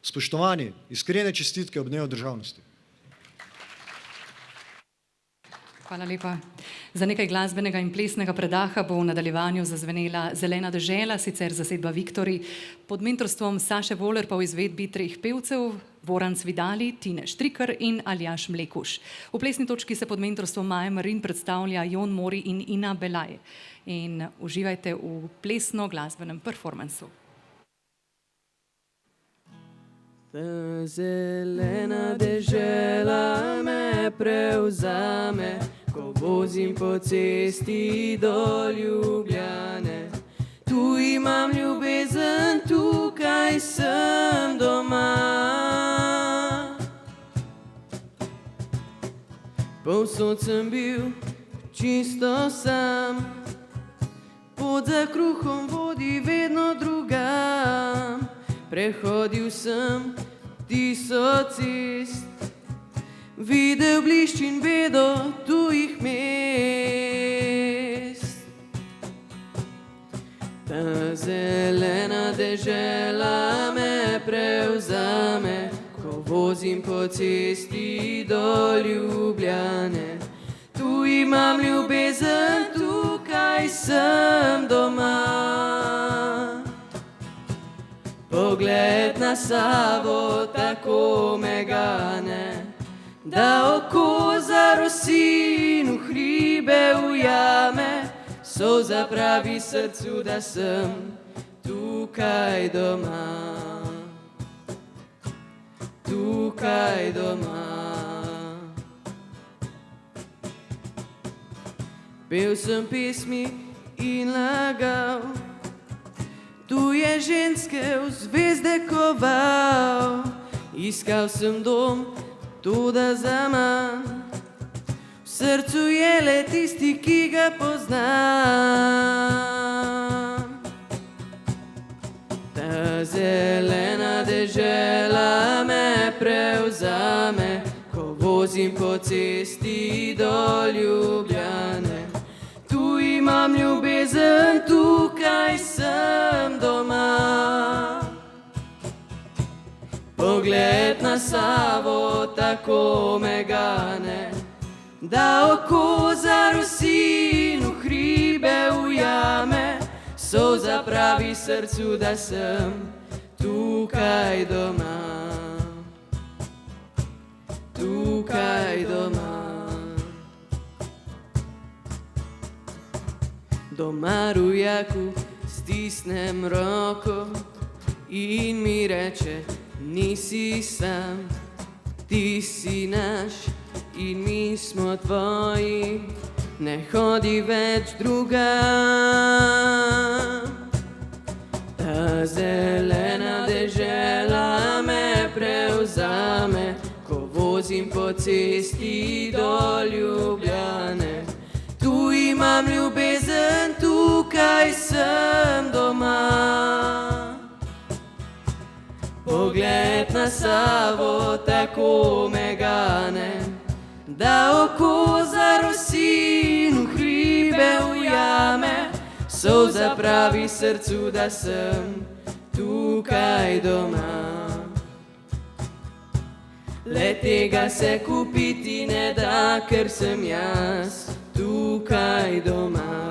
Spoštovani, iskrene čestitke ob dnevu državnosti. Hvala lepa. Za nekaj glasbenega in plesnega predaha bo v nadaljevanju zazvenela Zelena dežela, sicer zasedba Viktori, pod mentorstvom Saše Voler pa v izvedbi 3 pevcev, Voran Cvidali, Tine Štrikar in Aljaž Mlekuš. V plesni točki se pod mentorstvom Maje Marin predstavlja Jon Mori in Ina Belaj. In uživajte v plesno-glasbenem performansu. Ta zelena dežela me prevzame, ko vozim po cesti do Ljubljane. Tu imam ljubezen, tukaj sem doma. Povsod sem bil čisto sam, pot za kruhom vodi vedno drugam. Prehodil sem 1000 cest, videl blišč in bedo tujih mest. Ta zelena dežela me prevzame, ko vozim po cesti do Ljubljane. Tu imam ljubezen, tukaj sem doma. Pogled na Savo tako me gane, da oko zarosi in v hribe ujame. Solza pravi srcu, da sem tukaj doma. Tukaj doma. Pel sem pesmi in lagal, tuje ženske v zvezde koval. Iskal sem dom, toda zaman, v srcu je le tisti, ki ga poznam. Ta zelena dežela me prevzame, ko vozim po cesti do Ljubljane. Tu imam ljubezen, tukaj sem doma. Pogled na Savo tako me gane, da oko zarosi in v hribe ujame. Solza pravi srcu, da sem tukaj doma. Tukaj doma. Doma rojaku stisnem roko in mi reče, nisi sam, ti si naš in mi smo tvoji, ne hodi več drugam. Ta zelena dežela me prevzame, ko vozim po cesti do Ljubljane. Tu imam ljubezen, tukaj tukaj sem doma. Pogled na Savo tako me gane, da oko zarosi in v hribe ujame, solza pravi srcu, da sem tukaj doma. Le tega se kupiti ne da, ker sem jaz tukaj doma.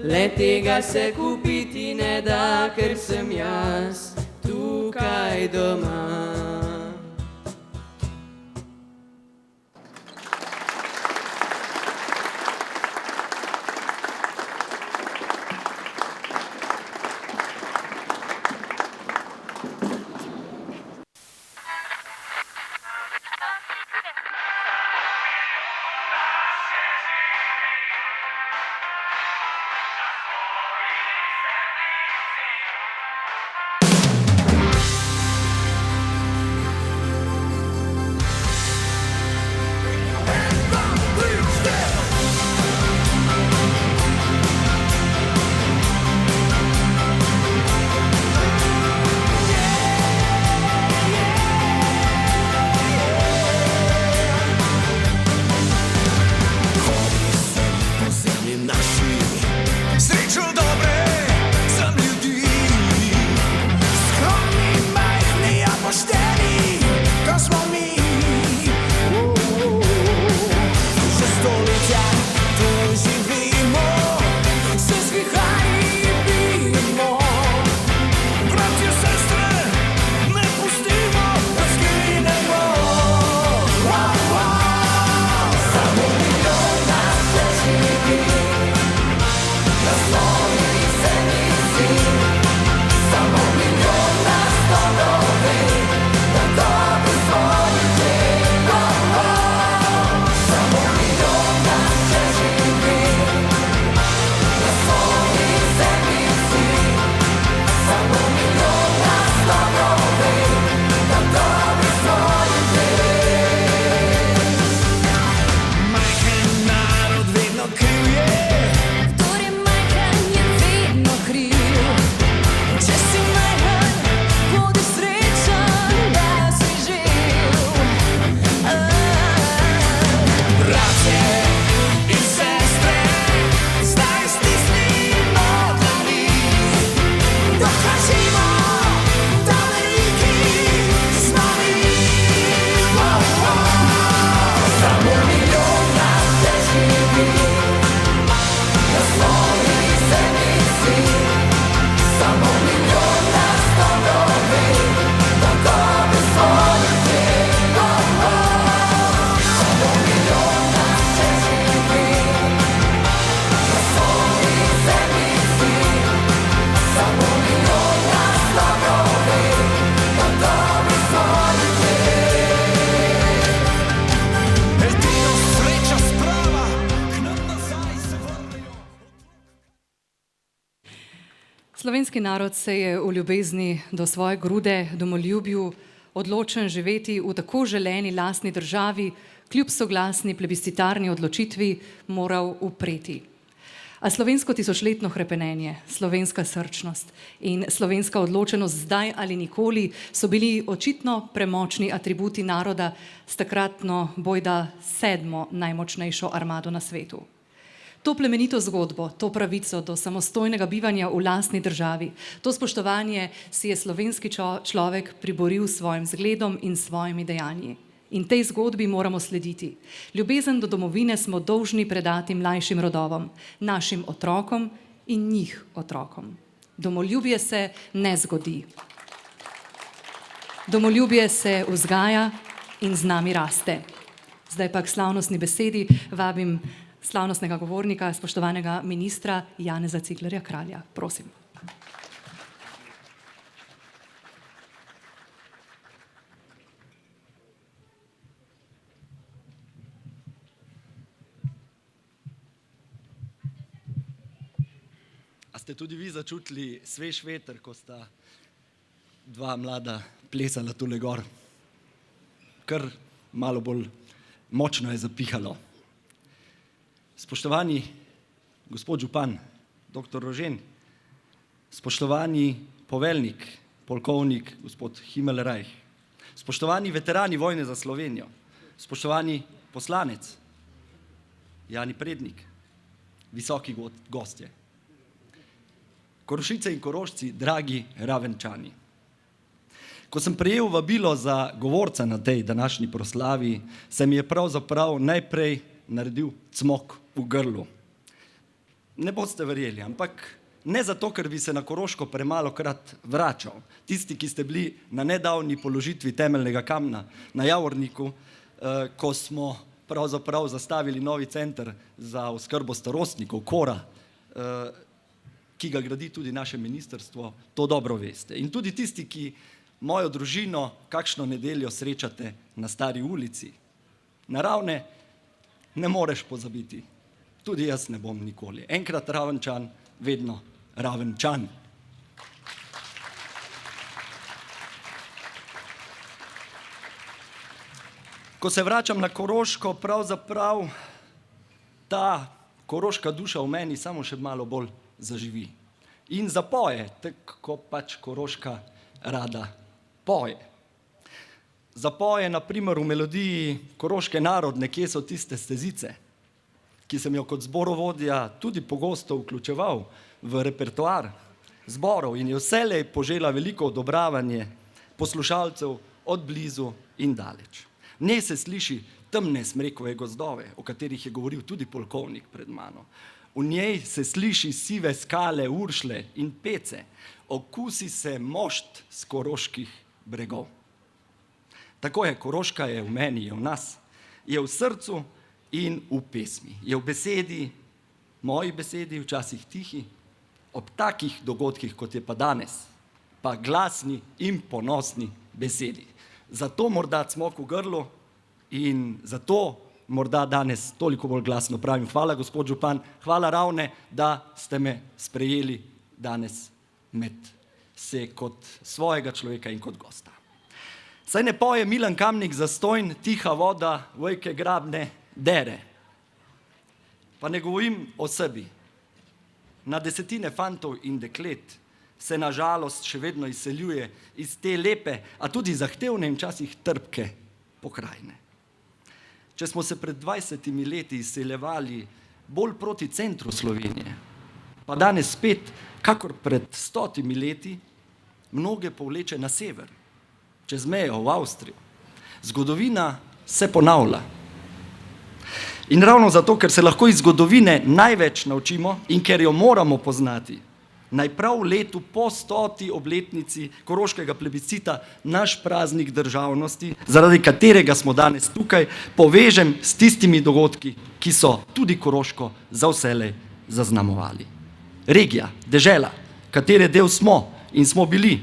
Le tega se kupiti ne da, ker sem jaz tukaj doma. Slovenski narod se je v ljubezni do svoje grude, domoljubju, odločen živeti v tako želeni lastni državi, kljub soglasni plebiscitarni odločitvi, moral upreti. A slovensko tisočletno hrepenenje, slovenska srčnost in slovenska odločenost zdaj ali nikoli so bili očitno premočni atributi naroda s takratno bojda 7. najmočnejšo armado na svetu. To plemenito zgodbo, to pravico do samostojnega bivanja v lastni državi, to spoštovanje si je slovenski človek priboril s svojim zgledom in svojimi dejanji. In tej zgodbi moramo slediti. Ljubezen do domovine smo dolžni predati mlajšim rodovom, našim otrokom in njih otrokom. Domoljubje se ne zgodi. Domoljubje se vzgaja in z nami raste. Zdaj pa k slavnostni besedi vabim slavnostnega govornika, spoštovanega ministra Janeza Ciglerja Kralja. Prosim. A ste tudi vi začutili svež veter, ko sta dva mlada plesala tule gor? Kar malo bolj močno je zapihalo. Spoštovani gospod župan, dr. Rožen, spoštovani poveljnik, polkovnik, gospod Himmelreich, spoštovani veterani vojne za Slovenijo, spoštovani poslanec, Jani Prednik, visoki gostje, Korošice in Korošci, dragi Ravenčani. Ko sem prejel vabilo za govorca na tej današnji proslavi, se mi je pravzaprav najprej naredil cmok v grlu. Ne boste verjeli, ampak ne zato, ker bi se na Koroško premalokrat vračal. Tisti, ki ste bili na nedavni položitvi temeljnega kamna na Javorniku, ko smo pravzaprav zastavili novi center za oskrbo starostnikov, Kora, ki ga gradi tudi naše ministrstvo, to dobro veste. In tudi tisti, ki mojo družino kakšno nedeljo srečate na Stari ulici, naravne ne moreš pozabiti. Tudi jaz ne bom nikoli. Enkrat Ravenčan, vedno Ravenčan. Ko se vračam na Koroško, pravzaprav ta koroška duša v meni samo še malo bolj zaživi. In zapoje, tako pač Koroška rada poje. Zapoje na primer v melodiji Koroške narodne, kje so tiste stezice, ki sem jo kot zborovodja tudi pogosto vključeval v repertoar zborov in je vselej požela veliko odobravanje poslušalcev od blizu in daleč. V njej se sliši temne smrekove gozdove, o katerih je govoril tudi polkovnik pred mano. V njej se sliši sive skale Uršle in Pece, okusi se mošt s koroških bregov. Tako je, Koroška je v meni, je v nas, je v srcu in v pesmi. Je v besedi, moji besedi, včasih tihi, ob takih dogodkih, kot je pa danes, pa glasni in ponosni besedi. Zato morda cmok v grlu in zato morda danes toliko bolj glasno pravim. Hvala, gospod župan, hvala Ravne, da ste me sprejeli danes med se kot svojega človeka in kot gosta. Saj ne poje Milan Kamnik zastojn, tiha voda, vojke grabne dere. Pa ne govorim o sebi. Na desetine fantov in deklet se na žalost še vedno izseljuje iz te lepe, a tudi zahtevne in včasih trpke pokrajine. Če smo se pred 20 leti izseljevali bolj proti centru Slovenije, pa danes spet, kakor pred 100 leti, mnoge povleče na sever, čez mejo v Avstrijo. Zgodovina se ponavlja. In ravno zato, ker se lahko iz zgodovine največ naučimo in ker jo moramo poznati, naj prav v letu po 100. obletnici koroškega plebiscita naš praznik državnosti, zaradi katerega smo danes tukaj, povežem s tistimi dogodki, ki so tudi Koroško za vselej zaznamovali. Regija, dežela, katere del smo in smo bili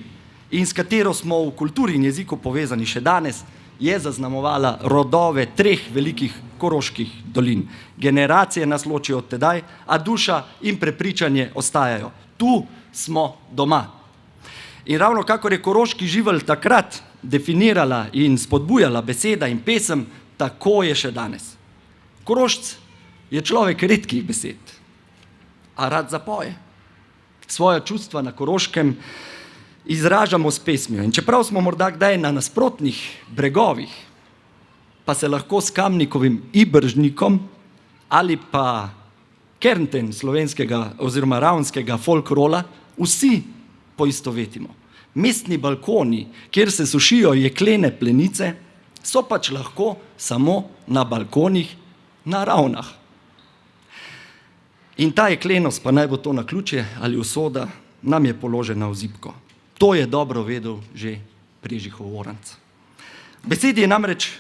in s katero smo v kulturi in jeziku povezani še danes, je zaznamovala rodove 3 velikih koroških dolin. Generacije nas ločijo od tedaj, a duša in prepričanje ostajajo. Tu smo doma. In ravno kakor je koroški živelj takrat definirala in spodbujala beseda in pesem, tako je še danes. Korošc je človek redkih besed, a rad zapoje. Svoja čustva na Koroškem izražamo s pesmijo. In čeprav smo morda kdaj na nasprotnih bregovih, pa se lahko s Kamnikovim Ibržnikom ali pa Kernten slovenskega oziroma ravnskega folkrola vsi poistovetimo. Mestni balkoni, kjer se sušijo jeklene plenice, so pač lahko samo na balkonih na Ravnah. In ta jeklenost, pa naj bo to naključje ali usoda, nam je položena v zibko. To je dobro vedel že Prežihov Oranc. Besedi je namreč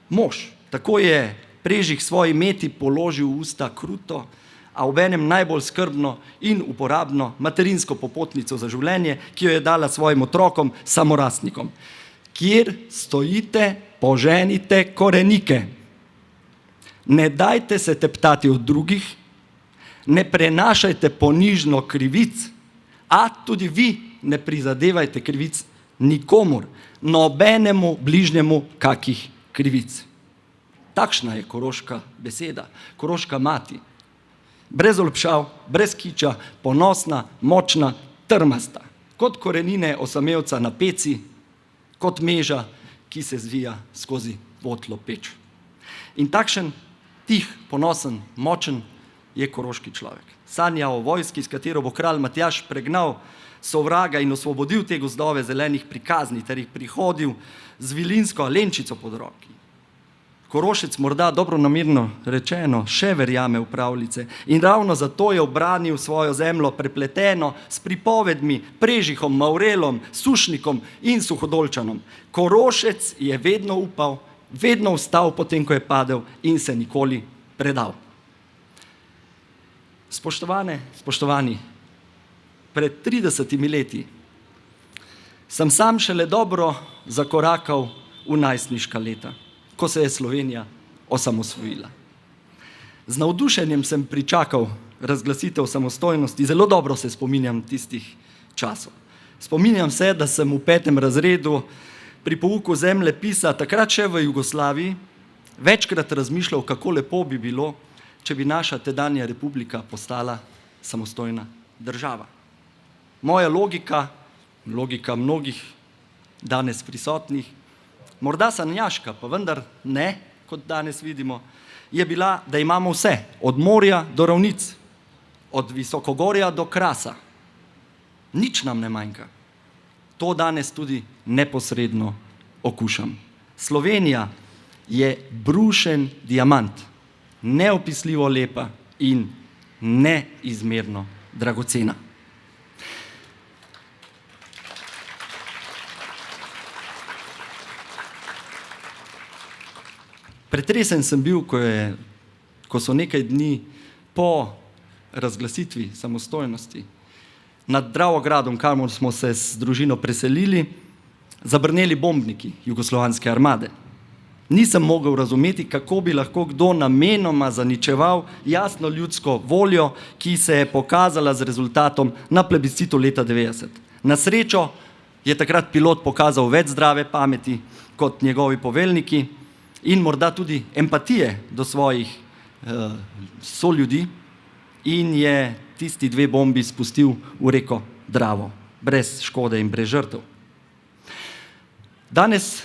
mož. Tako je Prežih svoji meti položil v usta kruto, a obenem najbolj skrbno in uporabno materinsko popotnico za življenje, ki jo je dala svojim otrokom, samorastnikom. Kjer stojite, poženite korenike. Ne dajte se teptati od drugih, ne prenašajte ponižno krivic, a tudi vi ne prizadevajte krivic nikomur, nobenemu bližnjemu kakih krivic. Takšna je koroška beseda, koroška mati. brez olepšav, brez kiča, ponosna, močna, trmasta, kot korenine osamevca na peci, kot meža, ki se zvija skozi votlo peč. In takšen tih, ponosen, močen je koroški človek. Sanja o vojski, s katero bo kralj Matjaž pregnal sovraga in osvobodil te gozdove zelenih prikazni ter jih prihodil z vilinsko alenčico pod roki. Korošec morda dobronamerno rečeno še verjame v pravljice in ravno zato je obranil svojo zemljo prepleteno s pripovedmi, Prežihom, Mavrelom, Sušnikom in Suhodolčanom. Korošec je vedno upal, vedno vstal potem, ko je padel in se nikoli predal. Spoštovane, spoštovani, pred 30 leti sem sam šele dobro zakorakal v najstniška leta, ko se je Slovenija osamosvojila. Z navdušenjem sem pričakal razglasitev samostojnosti, zelo dobro se spominjam tistih časov. Spominjam se, da sem v 5. razredu pri pouku zemljepisa, takrat še v Jugoslaviji, večkrat razmišljal, kako lepo bi bilo, če bi naša tedanja republika postala samostojna država. Moja logika, logika mnogih danes prisotnih, morda sanjaška, pa vendar ne, kot danes vidimo, je bila, da imamo vse, od morja do ravnic, od Visokogorja do Krasa. Nič nam ne manjka. To danes tudi neposredno okušam. Slovenija je brušen diamant, neopisljivo lepa in neizmerno dragocena. Pretresen sem bil, ko so nekaj dni po razglasitvi samostojnosti nad Dravogradom, kamor smo se z družino preselili, zabrneli bombniki jugoslovanske armade. Nisem mogel razumeti, kako bi lahko kdo namenoma zaničeval jasno ljudsko voljo, ki se je pokazala z rezultatom na plebiscitu leta 90. Na srečo je takrat pilot pokazal več zdrave pameti kot njegovi poveljniki in morda tudi empatije do svojih soljudi in je tisti 2 bombi spustil v reko Dravo, brez škode in brez žrtev. Danes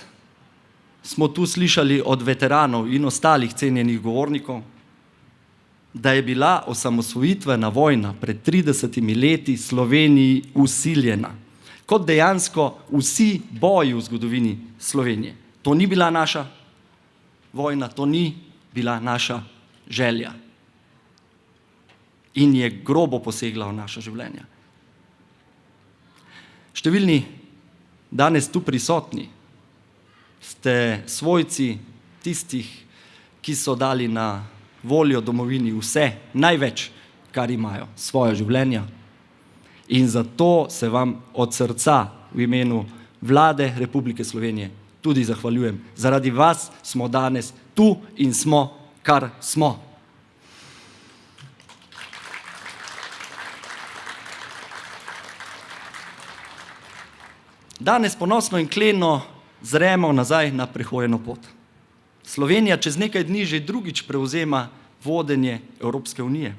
smo tu slišali od veteranov in ostalih cenjenih govornikov, da je bila osamosvojitvena vojna pred 30 leti Sloveniji vsiljena, kot dejansko vsi boji v zgodovini Slovenije. To ni bila naša vojna, to ni bila naša želja in je grobo posegla v naša življenja. Številni danes tu prisotni ste svojci tistih, ki so dali na voljo domovini vse, največ, kar imajo, svoja življenja. In zato se vam od srca v imenu Vlade Republike Slovenije tudi zahvaljujem. Zaradi vas smo danes tu in smo, kar smo. Danes ponosno in kleno zremo nazaj na prehojeno pot. Slovenija čez nekaj dni že drugič prevzema vodenje Evropske unije.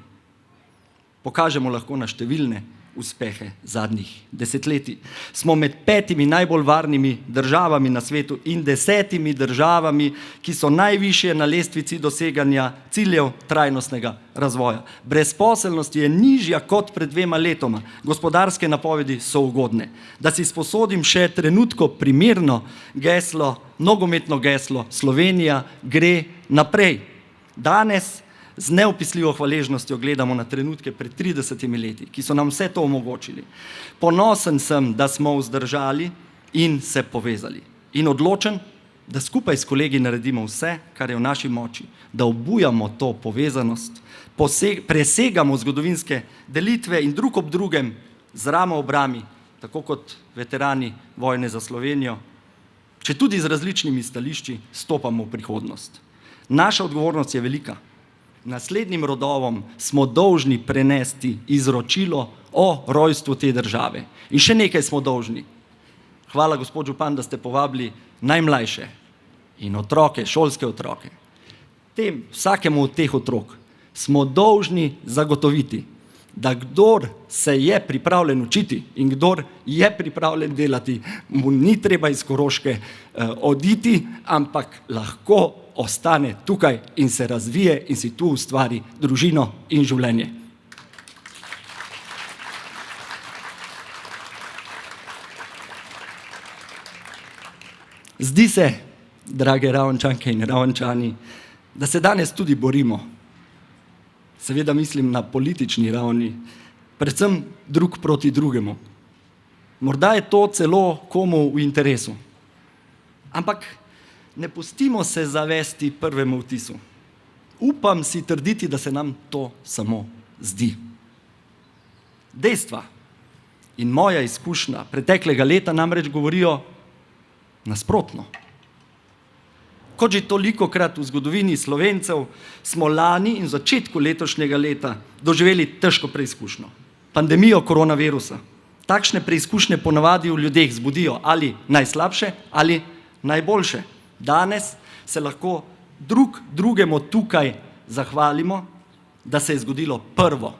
Pokažemo lahko na številne uspehe zadnjih desetletij. Smo med 5 najbolj varnimi državami na svetu in 10 državami, ki so najvišje na lestvici doseganja ciljev trajnostnega razvoja. Brezposelnost je nižja kot pred 2 letoma. Gospodarske napovedi so ugodne. Da si sposodim še trenutko primerno geslo, nogometno geslo, Slovenija gre naprej. Danes z neopisljivo hvaležnostjo gledamo na trenutke pred 30 leti, ki so nam vse to omogočili. Ponosen sem, da smo vzdržali in se povezali. In odločen, da skupaj s kolegi naredimo vse, kar je v naši moči, da obujamo to povezanost, presegamo zgodovinske delitve in drug ob drugem z ramo ob rami, tako kot veterani vojne za Slovenijo, če tudi z različnimi stališči stopamo v prihodnost. Naša odgovornost je velika. Naslednjim rodovom smo dolžni prenesti izročilo o rojstvu te države. In še nekaj smo dolžni. Hvala, gospod župan, da ste povabili najmlajše in otroke, šolske otroke. Vsakemu od teh otrok smo dolžni zagotoviti, da kdor se je pripravljen učiti in kdor je pripravljen delati, mu ni treba iz Koroške oditi, ampak lahko ostane tukaj in se razvije in si tu ustvari družino in življenje. Zdi se, drage Ravenčanke in Ravenčani, da se danes tudi borimo. Seveda mislim na politični ravni, predvsem drug proti drugemu. Morda je to celo komu v interesu. Ampak ne pustimo se zavesti prvemu vtisu. Upam si trditi, da se nam to samo zdi. Dejstva in moja izkušnja preteklega leta namreč govorijo nasprotno. Kot že tolikokrat v zgodovini Slovencev smo lani in v začetku letošnjega leta doživeli težko preizkušnjo. Pandemijo koronavirusa. Takšne preizkušnje ponavadi v ljudeh zbudijo ali najslabše ali najboljše. Danes se lahko drug drugemu tukaj zahvalimo, da se je zgodilo prvo.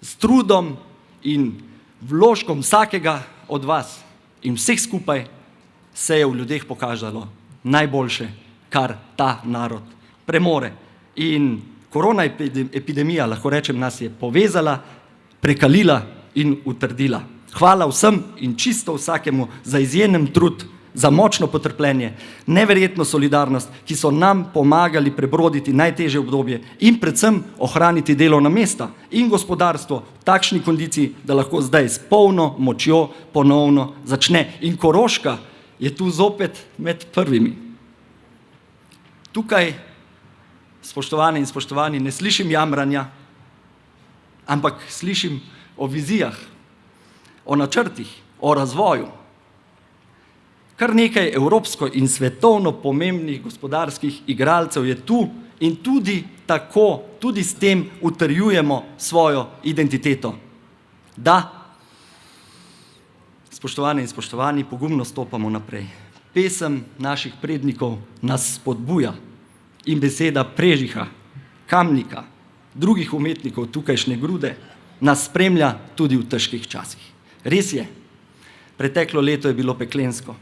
S trudom in vložkom vsakega od vas in vseh skupaj se je v ljudeh pokazalo najboljše, kar ta narod premore. In korona epidemija, lahko rečem, nas je povezala, prekalila in utrdila. Hvala vsem in čisto vsakemu za izjemen trud, za močno potrpljenje, neverjetno solidarnost, ki so nam pomagali prebroditi najtežje obdobje in predvsem ohraniti delovna mesta in gospodarstvo v takšni kondiciji, da lahko zdaj s polno močjo ponovno začne. In Koroška je tu zopet med prvimi. Tukaj, spoštovane in spoštovani, ne slišim jamranja, ampak slišim o vizijah, o načrtih, o razvoju. Kar nekaj evropsko in svetovno pomembnih gospodarskih igralcev je tu in tudi tako, tudi s tem utrjujemo svojo identiteto. Da, spoštovane in spoštovani, pogumno stopamo naprej. Pesem naših prednikov nas spodbuja in beseda Prežiha, Kamnika, drugih umetnikov tukajšnje Grude nas spremlja tudi v težkih časih. Res je, preteklo leto je bilo peklensko.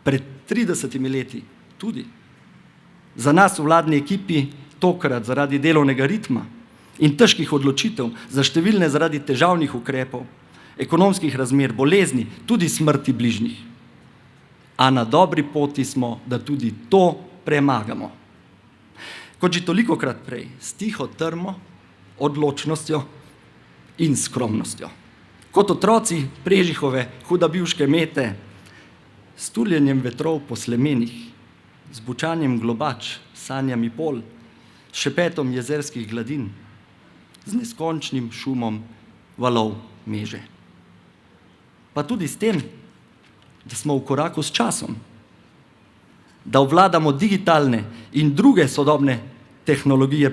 Pred 30 leti tudi. Za nas v vladni ekipi tokrat zaradi delovnega ritma in težkih odločitev, za številne zaradi težavnih ukrepov, ekonomskih razmer, bolezni, tudi smrti bližnjih. A na dobri poti smo, da tudi to premagamo. Kot že tolikokrat prej, s tiho trmo, odločnostjo in skromnostjo. Kot otroci Prežihove hudabivške mete, s tuljenjem vetrov po slemenih, z bučanjem globač, sanjami pol, šepetom jezerskih gladin, z neskončnim šumom valov meže. Pa tudi s tem, da smo v koraku s časom, da obvladamo digitalne in druge sodobne tehnologije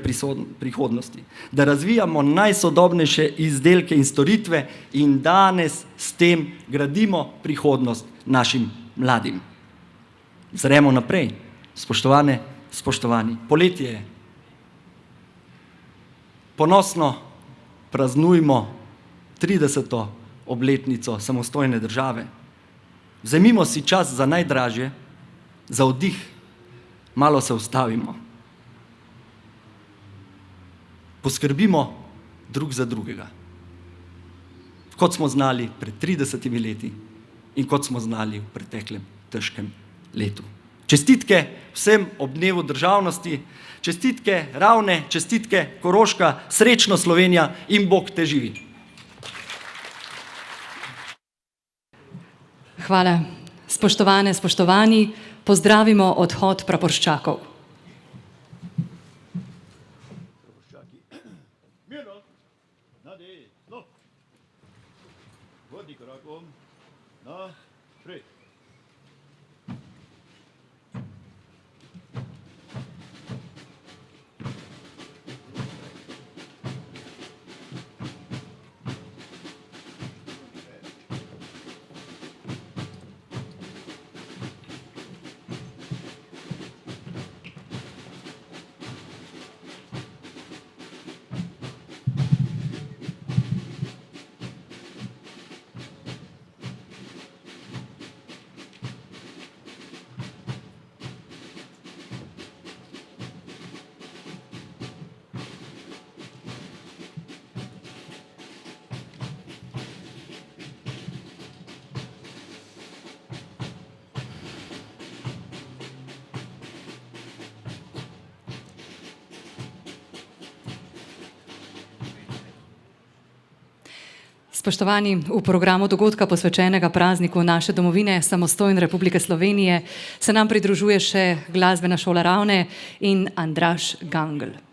prihodnosti, da razvijamo najsodobnejše izdelke in storitve in danes s tem gradimo prihodnost našim mladim. Zremo naprej, spoštovane, spoštovani. Poletje je. Ponosno praznujmo 30. obletnico samostojne države. Vzemimo si čas za najdražje, za oddih, malo se ustavimo. Poskrbimo drug za drugega. Kot smo znali pred 30 leti in kot smo znali v preteklem težkem letu. Čestitke vsem ob dnevu državnosti, čestitke Ravne, čestitke Koroška, srečno Slovenija in Bog te živi. Hvala. Spoštovane, spoštovani, pozdravimo odhod praporščakov. Mirno, na desno. Vodi korakom, naprej. Spoštovani, v programu dogodka posvečenega prazniku naše domovine, samostojne Republike Slovenije, se nam pridružuje še glasbena šola Ravne in Andraž Gangl.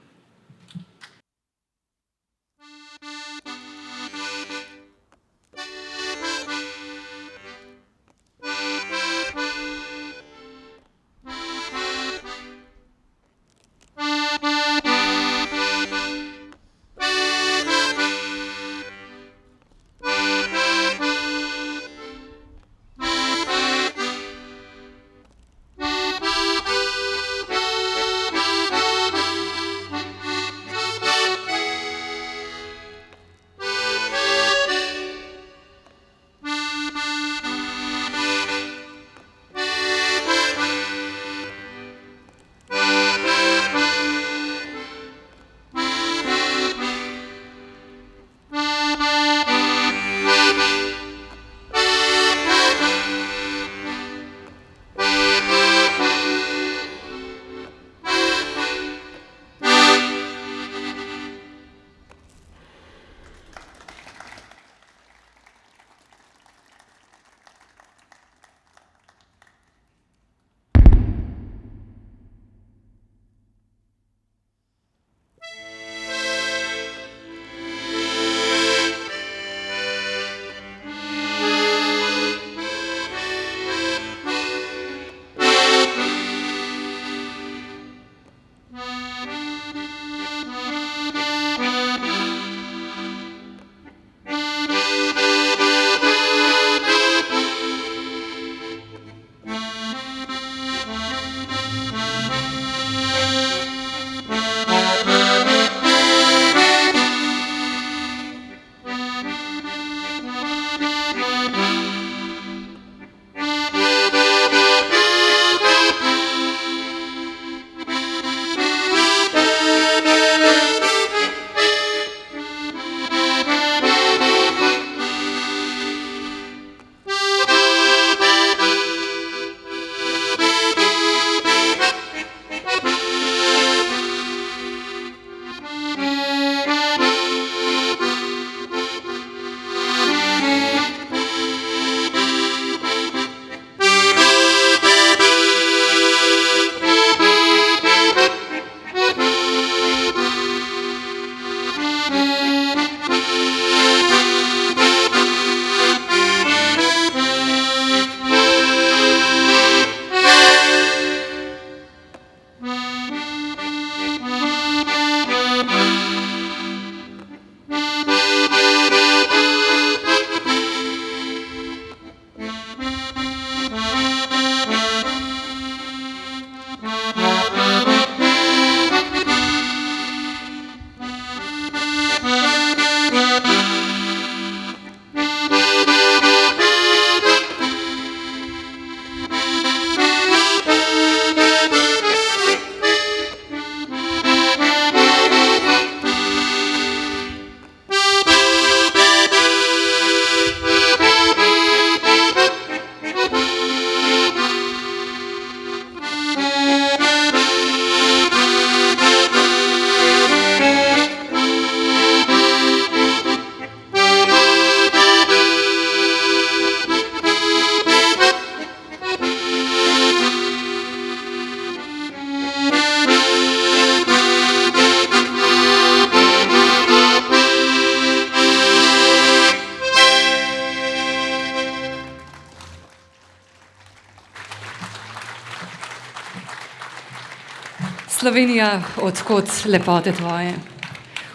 Slovenija, odkot lepote tvoje.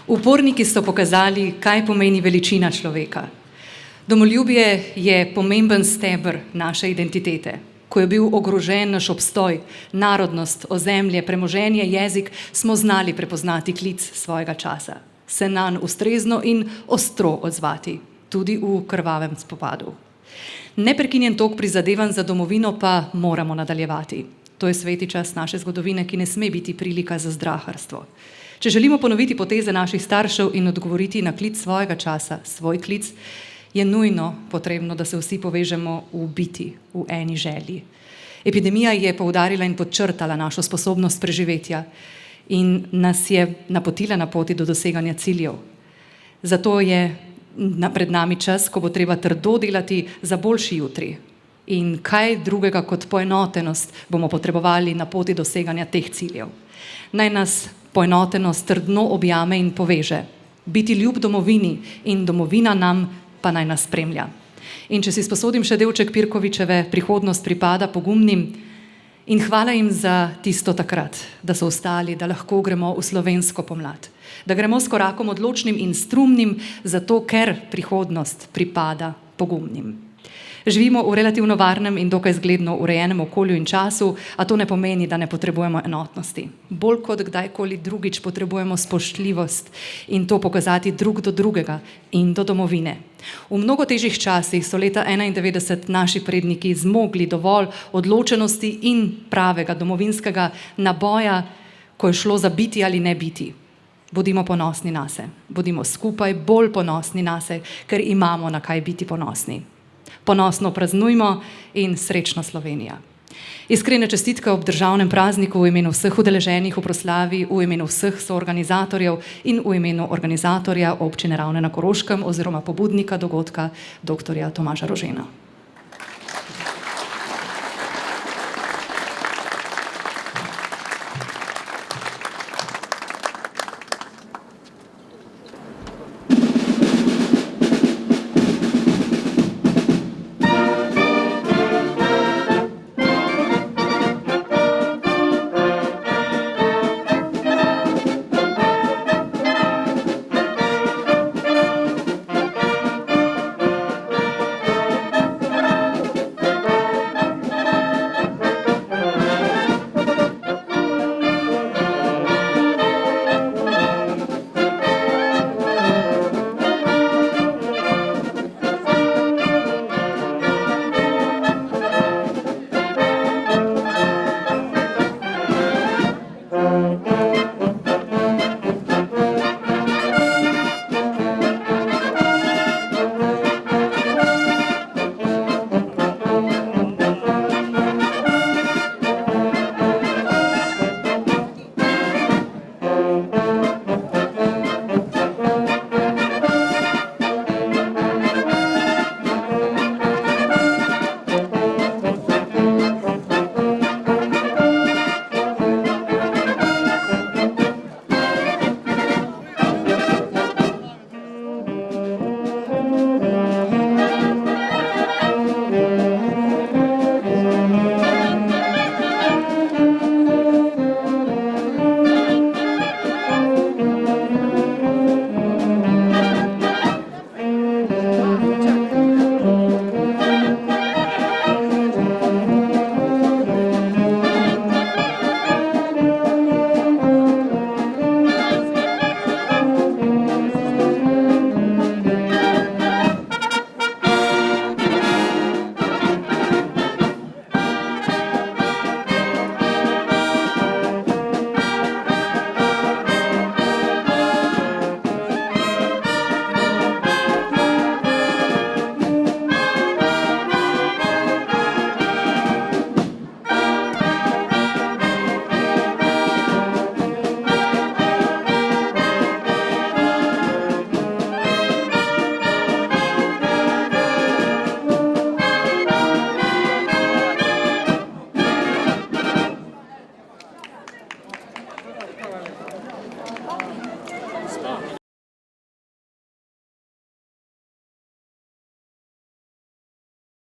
Uporniki so pokazali, kaj pomeni veličina človeka. Domoljubje je pomemben steber naše identitete. Ko je bil ogrožen naš obstoj, narodnost, ozemlje, premoženje, jezik, smo znali prepoznati klic svojega časa, se nanj ustrezno in ostro odzvati, tudi v krvavem spopadu. Neprekinjen tok prizadevanj za domovino pa moramo nadaljevati. To je sveti čas naše zgodovine, ki ne sme biti prilika za zdraharstvo. Če želimo ponoviti poteze naših staršev in odgovoriti na klic svojega časa, svoj klic, je nujno potrebno, da se vsi povežemo v biti, v eni želji. Epidemija je poudarila in podčrtala našo sposobnost preživetja in nas je napotila na poti do doseganja ciljev. Zato je pred nami čas, ko bo treba trdo delati za boljši jutri. In kaj drugega kot poenotenost bomo potrebovali na poti doseganja teh ciljev. Naj nas poenotenost trdno objame in poveže. Biti ljub domovini in domovina nam pa naj nas spremlja. In če si sposodim še delček Pirkovičeve, prihodnost pripada pogumnim, in hvala jim za tisto takrat, da so ostali, da lahko gremo v slovensko pomlad. Da gremo s korakom odločnim in strumnim, zato ker prihodnost pripada pogumnim. Živimo v relativno varnem in dokaj zgledno urejenem okolju in času, a to ne pomeni, da ne potrebujemo enotnosti. Bolj kot kdajkoli drugič potrebujemo spoštljivost in to pokazati drug do drugega in do domovine. V mnogo težjih časih so leta 1991 naši predniki zmogli dovolj odločenosti in pravega domovinskega naboja, ko je šlo za biti ali ne biti. Bodimo ponosni nase, bodimo skupaj bolj ponosni nase, ker imamo na kaj biti ponosni. Ponosno praznujmo in srečno Slovenija. Iskrene čestitke ob državnem prazniku v imenu vseh udeleženih v proslavi, v imenu vseh soorganizatorjev in v imenu organizatorja občine Ravne na Koroškem oziroma pobudnika dogodka dr. Tomaža Rožena.